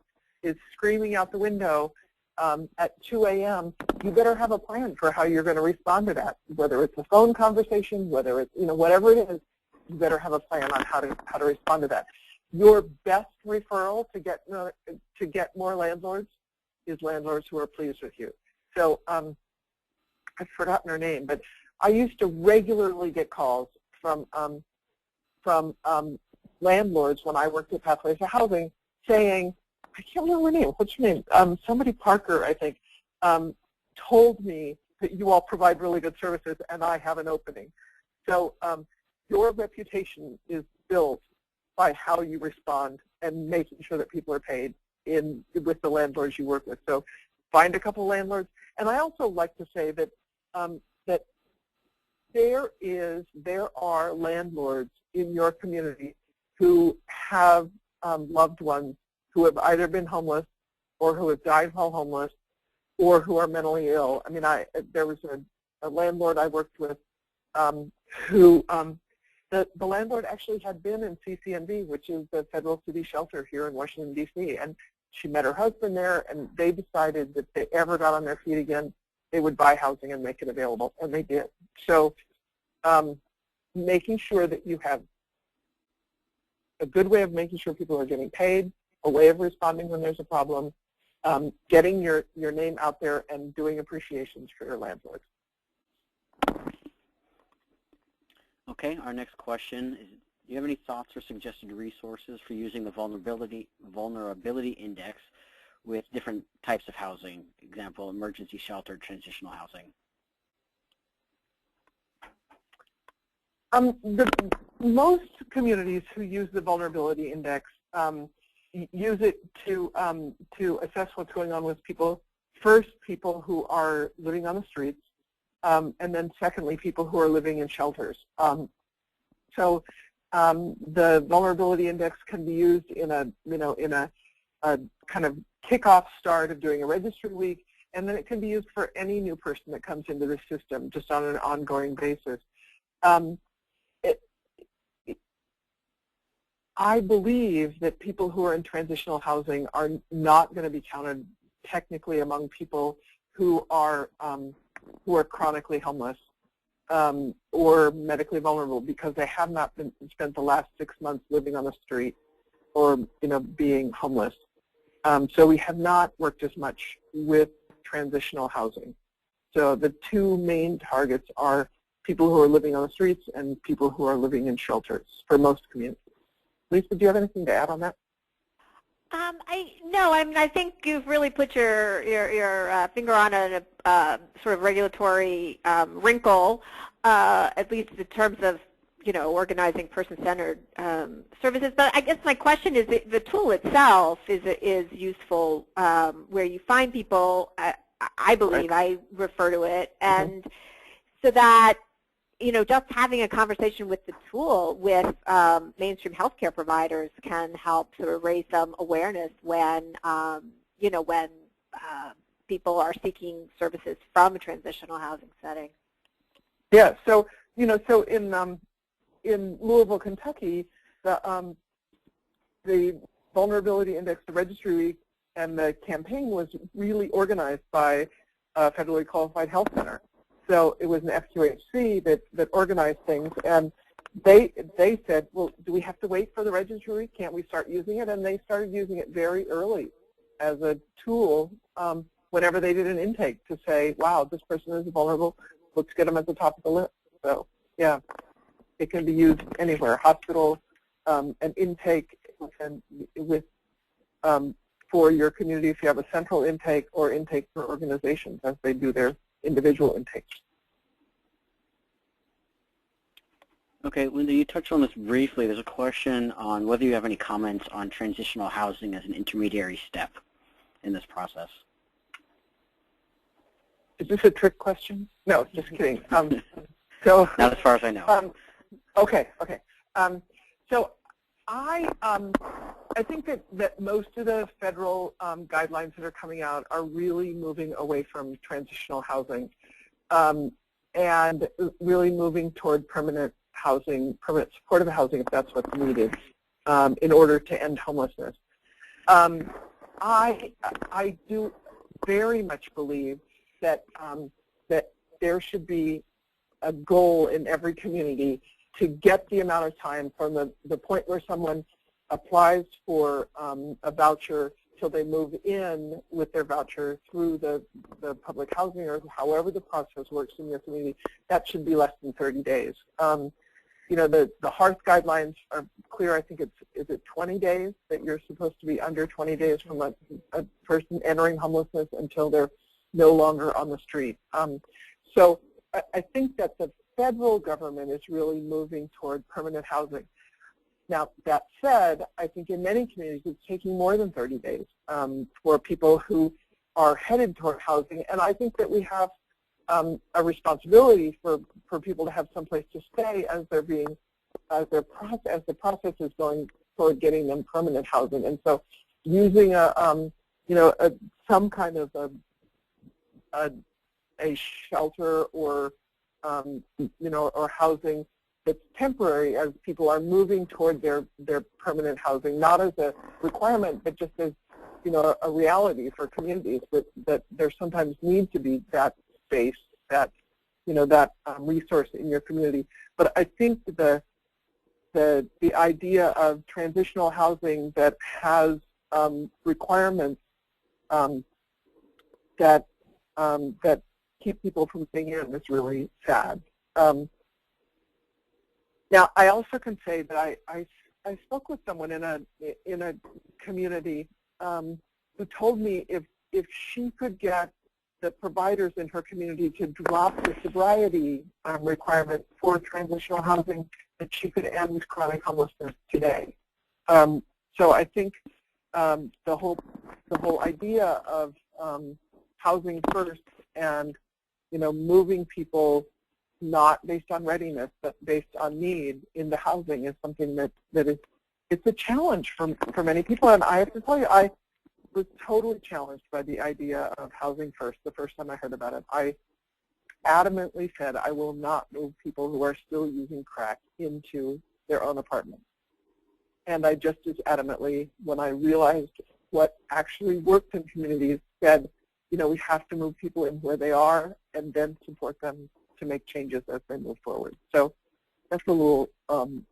is screaming out the window at 2 a.m., you better have a plan for how you're going to respond to that. Whether it's a phone conversation, whether it's, whatever it is, you better have a plan on how to respond to that. Your best referral to get more landlords is landlords who are pleased with you. So I've forgotten her name, but I used to regularly get calls from landlords when I worked at Pathways to Housing saying, I can't remember her name. What's her name? Somebody Parker, I think, told me that you all provide really good services and I have an opening. So your reputation is built by how you respond and making sure that people are paid with the landlords you work with. So find a couple landlords. And I also like to say that that there are landlords in your community who have loved ones who have either been homeless or who have died while homeless or who are mentally ill. I mean, there was a landlord I worked with who the landlord actually had been in CCNB, which is the federal city shelter here in Washington, D.C., and she met her husband there, and they decided that if they ever got on their feet again, they would buy housing and make it available, and they did. So making sure that you have a good way of making sure people are getting paid, a way of responding when there's a problem, getting your name out there, and doing appreciations for your landlords. Okay, our next question is, do you have any thoughts or suggested resources for using the vulnerability index with different types of housing, example, emergency shelter, transitional housing? Most communities who use the vulnerability index use it to assess what's going on with people. First, people who are living on the streets, and then secondly, people who are living in shelters. So The vulnerability index can be used in a kind of kickoff start of doing a registry week, and then it can be used for any new person that comes into the system, just on an ongoing basis. I believe that people who are in transitional housing are not going to be counted technically among people who are chronically homeless or medically vulnerable, because they have not spent the last 6 months living on the street or being homeless. So we have not worked as much with transitional housing. So the two main targets are people who are living on the streets and people who are living in shelters for most communities. Lisa, do you have anything to add on that? No, I think you've really put your finger on a sort of regulatory wrinkle, at least in terms of organizing person-centered services. But I guess my question is, the tool itself is useful where you find people. I believe I refer to it, and so that just having a conversation with the tool with mainstream healthcare providers can help sort of raise some awareness when, when people are seeking services from a transitional housing setting. Yeah. So so in Louisville, Kentucky, the vulnerability index, the registry week, and the campaign was really organized by a federally qualified health center. So it was an FQHC that organized things, and they said, well, do we have to wait for the registry? Can't we start using it? And they started using it very early as a tool whenever they did an intake to say, wow, this person is vulnerable, let's get them at the top of the list. So yeah, it can be used anywhere, hospital, an intake for your community if you have a central intake, or intake for organizations as they do their individual intakes. Okay, Linda, you touched on this briefly. There's a question on whether you have any comments on transitional housing as an intermediary step in this process. Is this a trick question? No, just kidding. So not as far as I know. Okay. So I think that most of the federal guidelines that are coming out are really moving away from transitional housing and really moving toward permanent housing, permanent supportive housing if that's what's needed in order to end homelessness. I do very much believe that that there should be a goal in every community to get the amount of time from the point where someone applies for a voucher till they move in with their voucher through the public housing or however the process works in your community. That should be less than 30 days. The HEARTH guidelines are clear. I think is it 20 days that you're supposed to be under 20 days from a person entering homelessness until they're no longer on the street. So I think that the federal government is really moving toward permanent housing. Now, that said, I think in many communities it's taking more than 30 days for people who are headed toward housing, and I think that we have a responsibility for people to have some place to stay as the process is going toward getting them permanent housing. And so, using some kind of a shelter or or housing that's temporary as people are moving toward their permanent housing, not as a requirement, but just as a reality for communities that there sometimes needs to be that space, that resource in your community. But I think the idea of transitional housing that has requirements that keep people from staying in is really sad. Now, I also can say that I spoke with someone in a community who told me if she could get the providers in her community to drop the sobriety requirement for transitional housing, that she could end chronic homelessness today. So I think the whole idea of housing first and moving people not based on readiness, but based on need into housing is something that is, it's a challenge for many people. And I have to tell you, I was totally challenged by the idea of housing first the first time I heard about it. I adamantly said I will not move people who are still using crack into their own apartments. And I just as adamantly, when I realized what actually worked in communities, said, you know, we have to move people in where they are and then support them to make changes as they move forward. So that's a little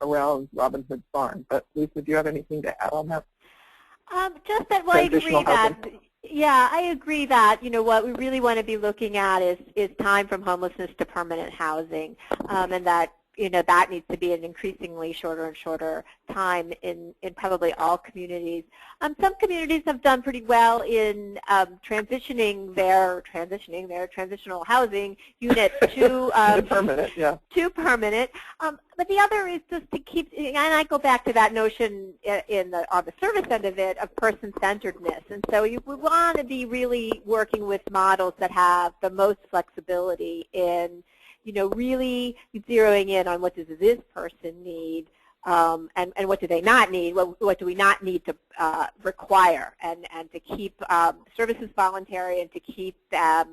around Robin Hood's barn. But Lisa, do you have anything to add on that? Just that, well, I agree that, yeah, I agree that, you know, what we really want to be looking at is time from homelessness to permanent housing, and that, you know, that needs to be an increasingly shorter and shorter time in probably all communities. Some communities have done pretty well in transitioning their transitional housing units to permanent, yeah. To permanent. But the other is just to keep, and I go back to that notion on the service end of it of person-centeredness. And so we want to be really working with models that have the most flexibility in, you know, really zeroing in on what does this person need, and what do they not need, what do we not need to require, and to keep services voluntary and to keep the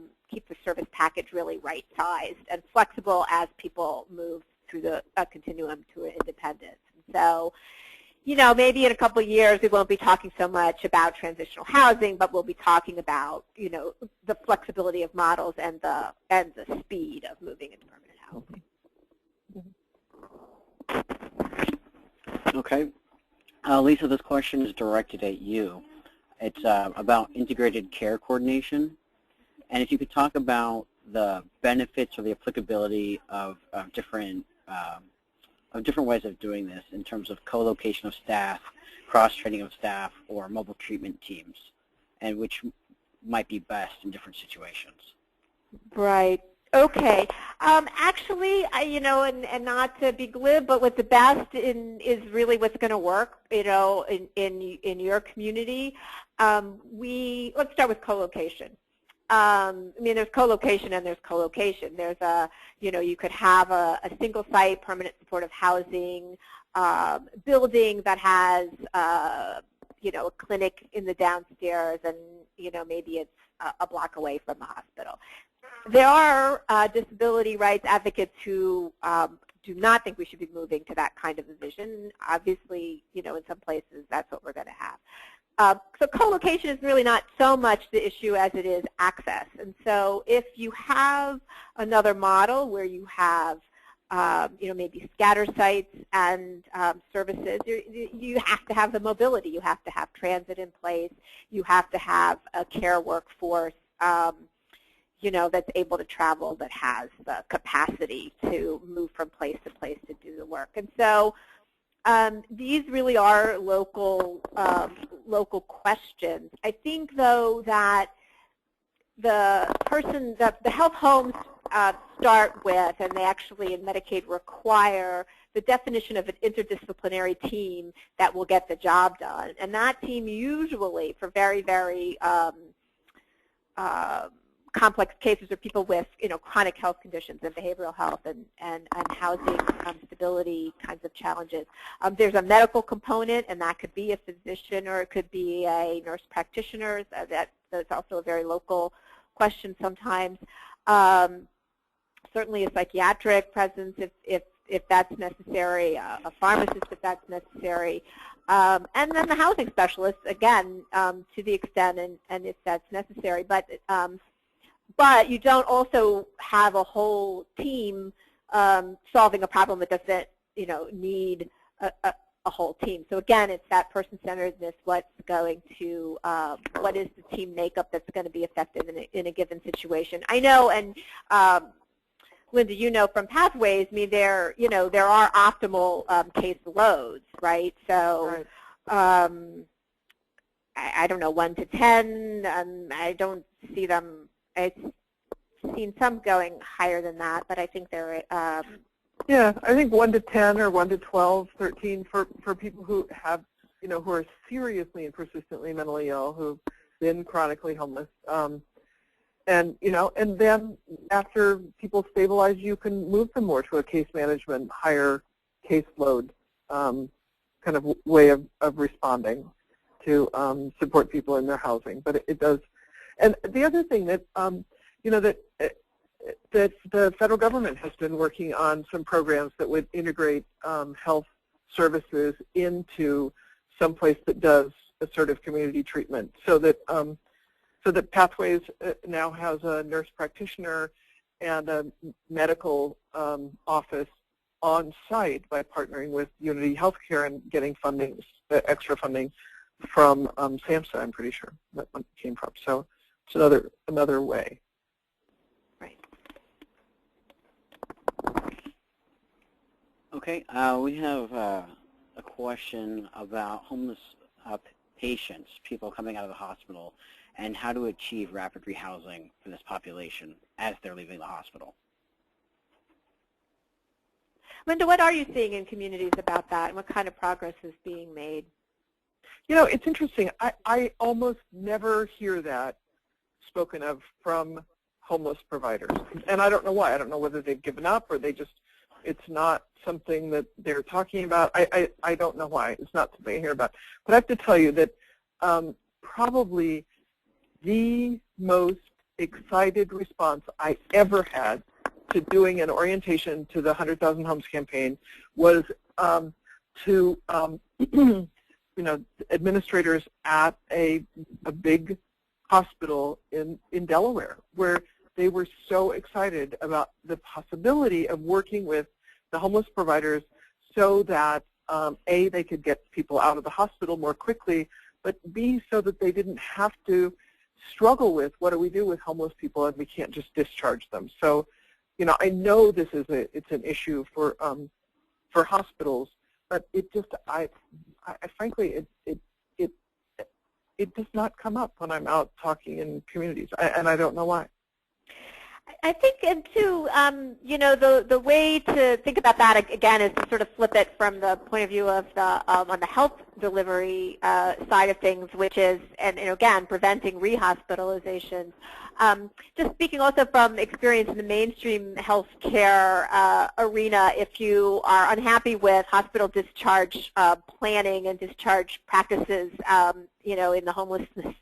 service package really right-sized and flexible as people move through the continuum to independence. And so, you know, maybe in a couple of years we won't be talking so much about transitional housing, but we'll be talking about, you know, the flexibility of models and the speed of moving into permanent housing. Okay. Lisa, this question is directed at you. It's about integrated care coordination. And if you could talk about the benefits or the applicability of different ways of doing this in terms of co-location of staff, cross-training of staff, or mobile treatment teams, and which might be best in different situations. Right. Okay. Actually, you know, and not to be glib, but what's the best is really what's going to work, you know, in your community. Let's start with co-location. I mean, there's co-location and there's co-location. There's you know, you could have a single site permanent supportive housing building that has, you know, a clinic in the downstairs, and, you know, maybe it's a block away from the hospital. There are disability rights advocates who do not think we should be moving to that kind of a vision. Obviously, you know, in some places that's what we're going to have. So co-location is really not so much the issue as it is access. And so if you have another model where you have, you know, maybe scatter sites and services, you have to have the mobility. You have to have transit in place. You have to have a care workforce, you know, that's able to travel, that has the capacity to move from place to place to do the work. And so these really are local questions. I think, though, that the health homes start with, and they actually in Medicaid require the definition of an interdisciplinary team that will get the job done. And that team usually, for very, very complex cases, or people with, you know, chronic health conditions and behavioral health and housing stability kinds of challenges. There's a medical component, and that could be a physician or it could be a nurse practitioner. That's also a very local question sometimes. Certainly a psychiatric presence if that's necessary, a pharmacist if that's necessary. And then the housing specialist, again, to the extent and if that's necessary. But you don't also have a whole team solving a problem that doesn't, you know, need a whole team. So again, it's that person-centeredness. What's going to, what is the team makeup that's going to be effective in a given situation? I know, and Linda, you know from Pathways, I mean, there are optimal case loads, right? So. Right. I don't know, 1 to 10. I don't see them. I've seen some going higher than that, but I think they're. Yeah, I think 1 to 10 or 1 to 12, 13 for people who have, you know, who are seriously and persistently mentally ill, who've been chronically homeless. And and then after people stabilize, you can move them more to a case management, higher caseload kind of way of responding to support people in their housing. But it does. And the other thing that that the federal government has been working on some programs that would integrate health services into some place that does assertive community treatment, so that Pathways now has a nurse practitioner and a medical office on site by partnering with Unity Healthcare and getting funding, extra funding from SAMHSA, I'm pretty sure that one came from. So it's another way. Right. Okay, we have a question about homeless patients, people coming out of the hospital, and how to achieve rapid rehousing for this population as they're leaving the hospital. Linda, what are you seeing in communities about that, and what kind of progress is being made? It's interesting. I almost never hear that spoken of from homeless providers, and I don't know why. I don't know whether they've given up or it's not something that they're talking about. I don't know why. It's not something I hear about. But I have to tell you that probably the most excited response I ever had to doing an orientation to the 100,000 Homes campaign was to administrators at a big hospital in Delaware, where they were so excited about the possibility of working with the homeless providers so that A, they could get people out of the hospital more quickly, but B, so that they didn't have to struggle with what do we do with homeless people and we can't just discharge them. So, I know this is it's an issue for hospitals, but it just I frankly it does not come up when I'm out talking in communities, and I don't know why. I think, and too, the way to think about that again is to sort of flip it from the point of view of the on the health delivery side of things, which is, and again, preventing rehospitalization. Just speaking also from experience in the mainstream healthcare arena, if you are unhappy with hospital discharge planning and discharge practices, in the homelessness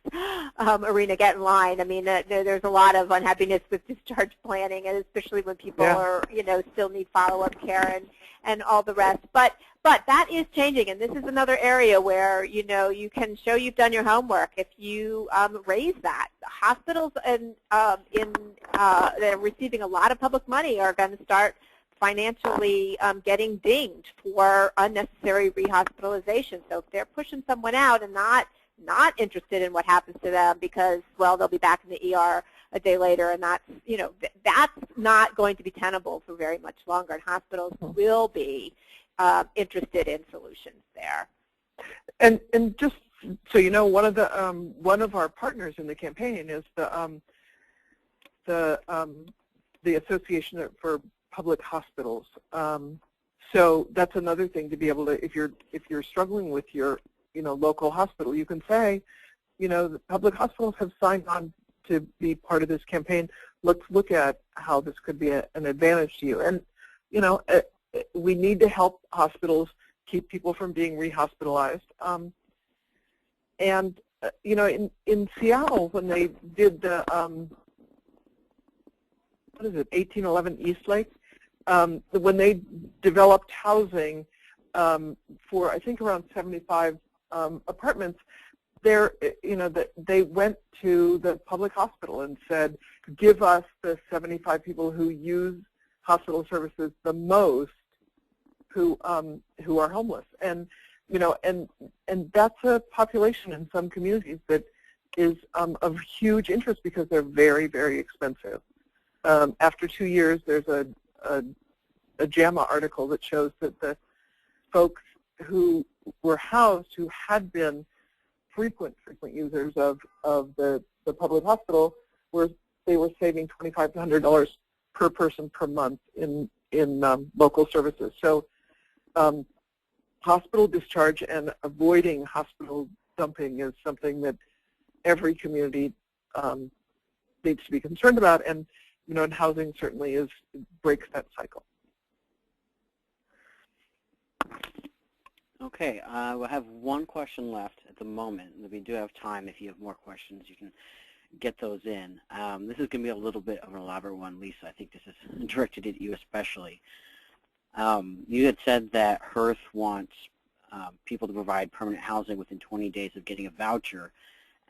arena, get in line. I mean, there's a lot of unhappiness with discharge planning, and especially when people are, still need follow-up care and all the rest. But that is changing, and this is another area where, you can show you've done your homework if you raise that. Hospitals that are receiving a lot of public money are going to start financially getting dinged for unnecessary rehospitalization. So if they're pushing someone out and not interested in what happens to them because, well, they'll be back in the ER a day later, and that's, that's not going to be tenable for very much longer, and hospitals will be interested in solutions there. And just so you know, one of our partners in the campaign is the Association for Public Hospitals. So that's another thing to be able to, if you're struggling with your local hospital, you can say, the public hospitals have signed on to be part of this campaign. Let's look at how this could be an advantage to you. And we need to help hospitals keep people from being rehospitalized. And in Seattle, when they did the 1811 Eastlake, when they developed housing for I think around 75 apartments, they went to the public hospital and said, give us the 75 people who use hospital services the most, who are homeless. And and that's a population in some communities that is of huge interest because they're very, very expensive. After 2 years, there's a JAMA article that shows that the folks who were housed, who had been frequent users of the public hospital, they were saving $2,500 to $100 per person per month in local services. So hospital discharge and avoiding hospital dumping is something that every community needs to be concerned about, and and housing certainly breaks that cycle. Okay, we'll have one question left at the moment. We do have time. If you have more questions, you can get those in. This is going to be a little bit of an elaborate one, Lisa. I think this is directed at you especially. You had said that HEARTH wants people to provide permanent housing within 20 days of getting a voucher,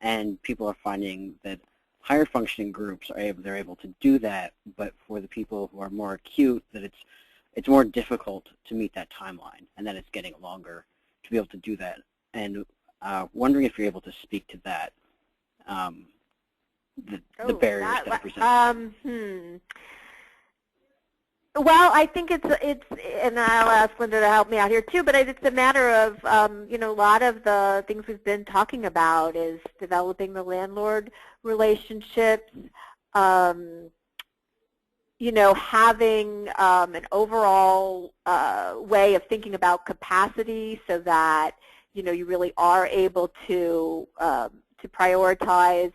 and people are finding that higher functioning groups they're able to do that, but for the people who are more acute, that it's more difficult to meet that timeline, and that it's getting longer to be able to do that. And wondering if you're able to speak to that, the barriers that present. Well, I think it's, and I'll ask Linda to help me out here too, but it's a matter of, a lot of the things we've been talking about is developing the landlord relationships, having an overall way of thinking about capacity so that, you really are able to prioritize.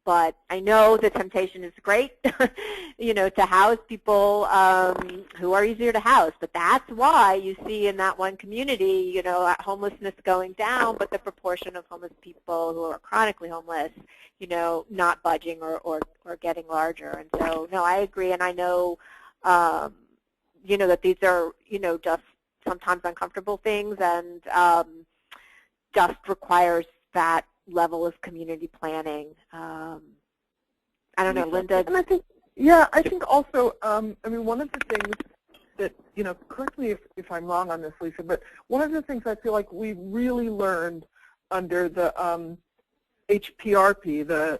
But I know the temptation is great, to house people who are easier to house. But that's why you see in that one community, homelessness going down, but the proportion of homeless people who are chronically homeless, not budging or getting larger. And so, no, I agree. And I know, that these are, just sometimes uncomfortable things, and just requires that level of community planning. I don't know, Linda. And I think also, one of the things that, correct me if I'm wrong on this, Lisa, but one of the things I feel like we really learned under the HPRP, the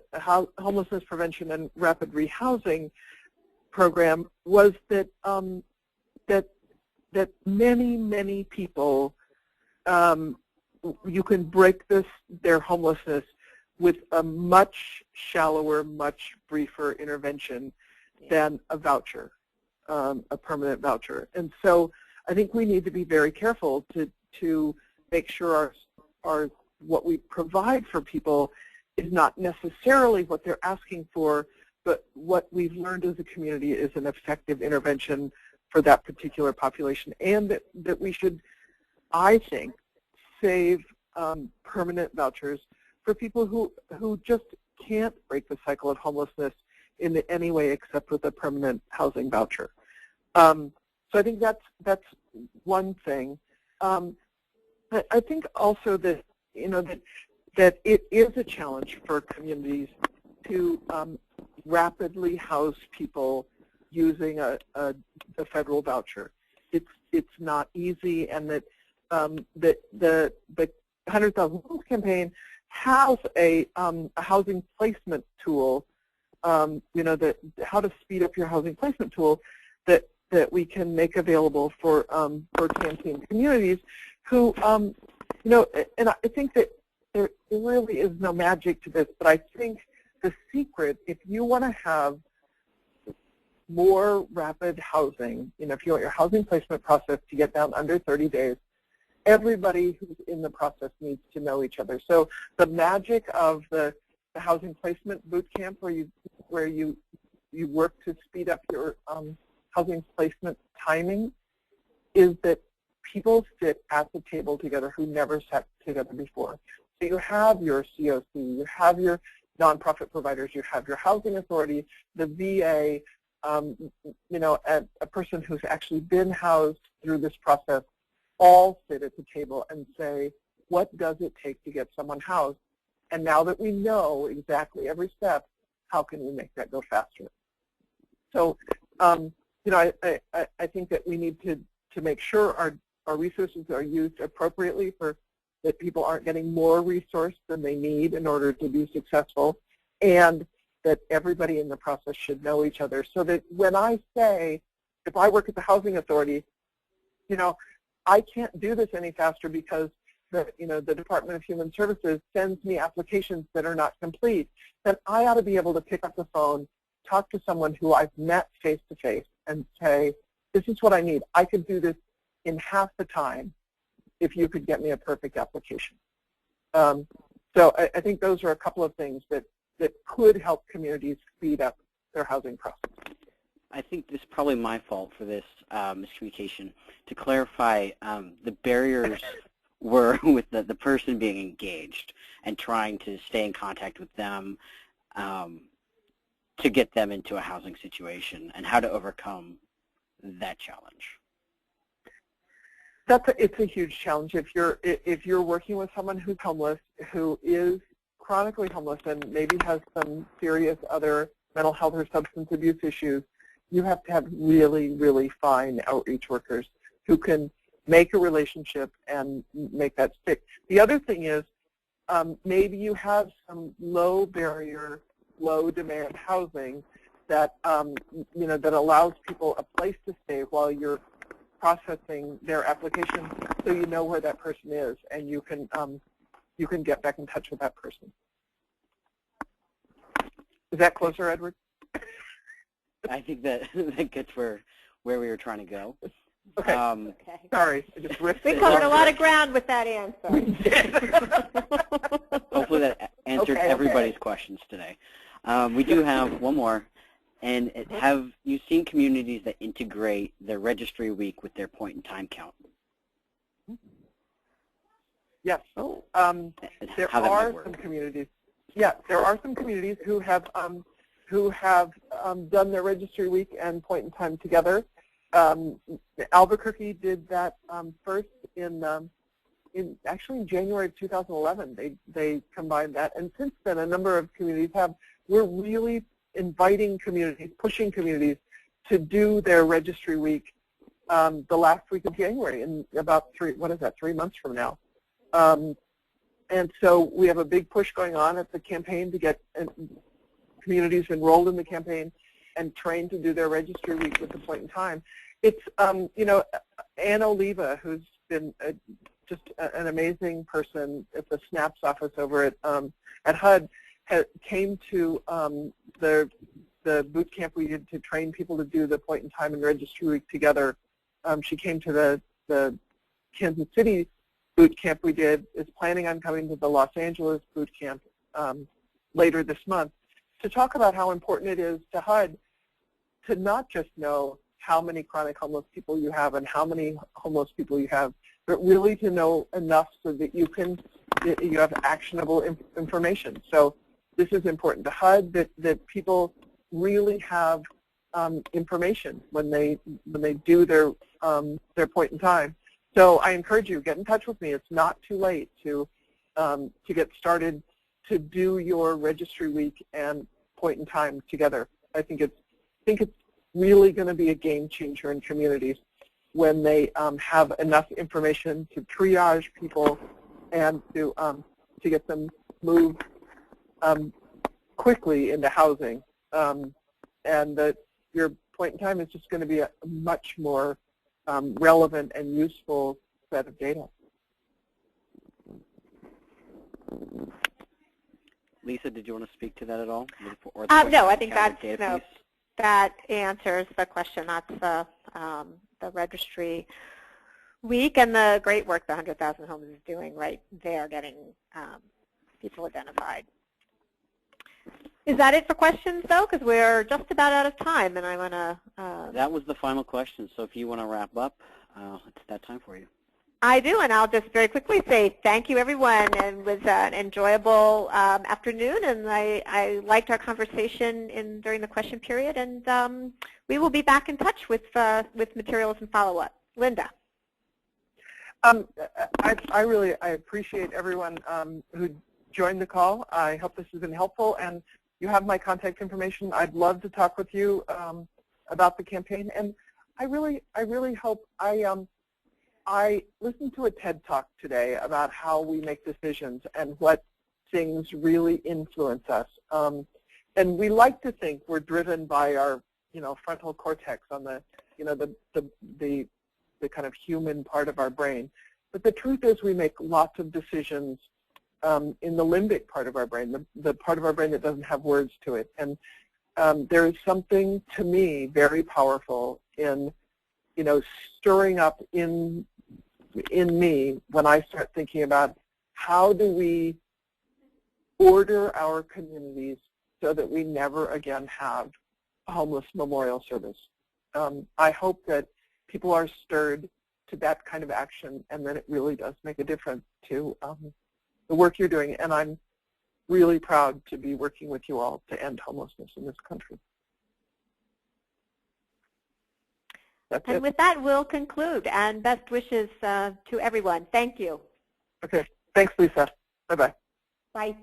Homelessness Prevention and Rapid Rehousing program, was that that many people, you can break their homelessness with a much shallower, much briefer intervention than a voucher, a permanent voucher. And so I think we need to be very careful to make sure our what we provide for people is not necessarily what they're asking for, but what we've learned as a community is an effective intervention for that particular population, and that we should, I think, save permanent vouchers for people who just can't break the cycle of homelessness in any way except with a permanent housing voucher. So I think that's one thing. I think also that that it is a challenge for communities to rapidly house people using a federal voucher. It's not easy, and that the 100,000 Homes campaign has a housing placement tool, that how to speed up your housing placement tool that we can make available for campaign communities who, and I think that there really is no magic to this, but I think the secret, if you want to have more rapid housing, if you want your housing placement process to get down under 30 days, everybody who's in the process needs to know each other. So the magic of the housing placement boot camp, where you work to speed up your housing placement timing, is that people sit at the table together who never sat together before. So you have your COC, you have your nonprofit providers, you have your housing authority, the VA, a person who's actually been housed through this process, all sit at the table and say, what does it take to get someone housed? And now that we know exactly every step, how can we make that go faster? So, I think that we need to make sure our resources are used appropriately, that people aren't getting more resource than they need in order to be successful, and that everybody in the process should know each other. So that when I say, if I work at the housing authority, I can't do this any faster because the Department of Human Services sends me applications that are not complete, then I ought to be able to pick up the phone, talk to someone who I've met face-to-face, and say, this is what I need. I could do this in half the time if you could get me a perfect application. So I think those are a couple of things that that could help communities speed up their housing process. I think this is probably my fault for this miscommunication. To clarify, the barriers were with the person being engaged and trying to stay in contact with them to get them into a housing situation and how to overcome that challenge. It's a huge challenge. If you're working with someone who's homeless, who is chronically homeless and maybe has some serious other mental health or substance abuse issues, you have to have really, really fine outreach workers who can make a relationship and make that stick. The other thing is maybe you have some low barrier, low demand housing that that allows people a place to stay while you're processing their application, so you know where that person is and you can get back in touch with that person. Is that closer, Edward? I think that gets where we were trying to go. Okay. Okay. Sorry, I just ripped We it. covered a lot of ground with that answer. We did. Hopefully that answered everybody's questions today. We do have one more. And have you seen communities that integrate their registry week with their point-in-time count? Yes. Oh. There are some communities. Yeah, there are some communities who have done their registry week and point-in-time together. Albuquerque did that first actually in January of 2011. They combined that, and since then a number of communities have. We're really inviting communities, pushing communities to do their registry week the last week of January in about 3 months from now. And so we have a big push going on at the campaign to get communities enrolled in the campaign and trained to do their registry week with the point in time. It's, Ann Oliva, who's been just an amazing person at the SNAPS office over at HUD, came to the boot camp we did to train people to do the point in time and registry week together. She came to the Kansas City boot camp we did, is planning on coming to the Los Angeles boot camp later this month to talk about how important it is to HUD to not just know how many chronic homeless people you have and how many homeless people you have, but really to know enough so that you have actionable information. So this is important to HUD, that people really have information when they do their point in time. So I encourage you, get in touch with me. It's not too late to get started to do your registry week and point in time together. I think it's really going to be a game changer in communities when they have enough information to triage people and to get them moved quickly into housing, and that your point in time is just going to be a much more relevant and useful set of data. Lisa, did you want to speak to that at all? No, I think that answers the question. That's the registry week and the great work the 100,000 Homes is doing right there, getting people identified. Is that it for questions, though? Because we're just about out of time, and I want to... That was the final question, so if you want to wrap up, it's that time for you. I do, and I'll just very quickly say thank you, everyone, and it was an enjoyable afternoon, and I liked our conversation during the question period, and we will be back in touch with materials and follow-up. Linda. I appreciate everyone who joined the call. I hope this has been helpful, and you have my contact information. I'd love to talk with you about the campaign, and I really hope I listened to a TED Talk today about how we make decisions and what things really influence us. And we like to think we're driven by our, frontal cortex on the kind of human part of our brain. But the truth is we make lots of decisions in the limbic part of our brain, the part of our brain that doesn't have words to it. And there is something, to me, very powerful in, stirring up in me when I start thinking about how do we order our communities so that we never again have a homeless memorial service. I hope that people are stirred to that kind of action and that it really does make a difference to the work you're doing. And I'm really proud to be working with you all to end homelessness in this country. That's it. And with that, we'll conclude. And best wishes to everyone. Thank you. Okay. Thanks, Lisa. Bye-bye. Bye.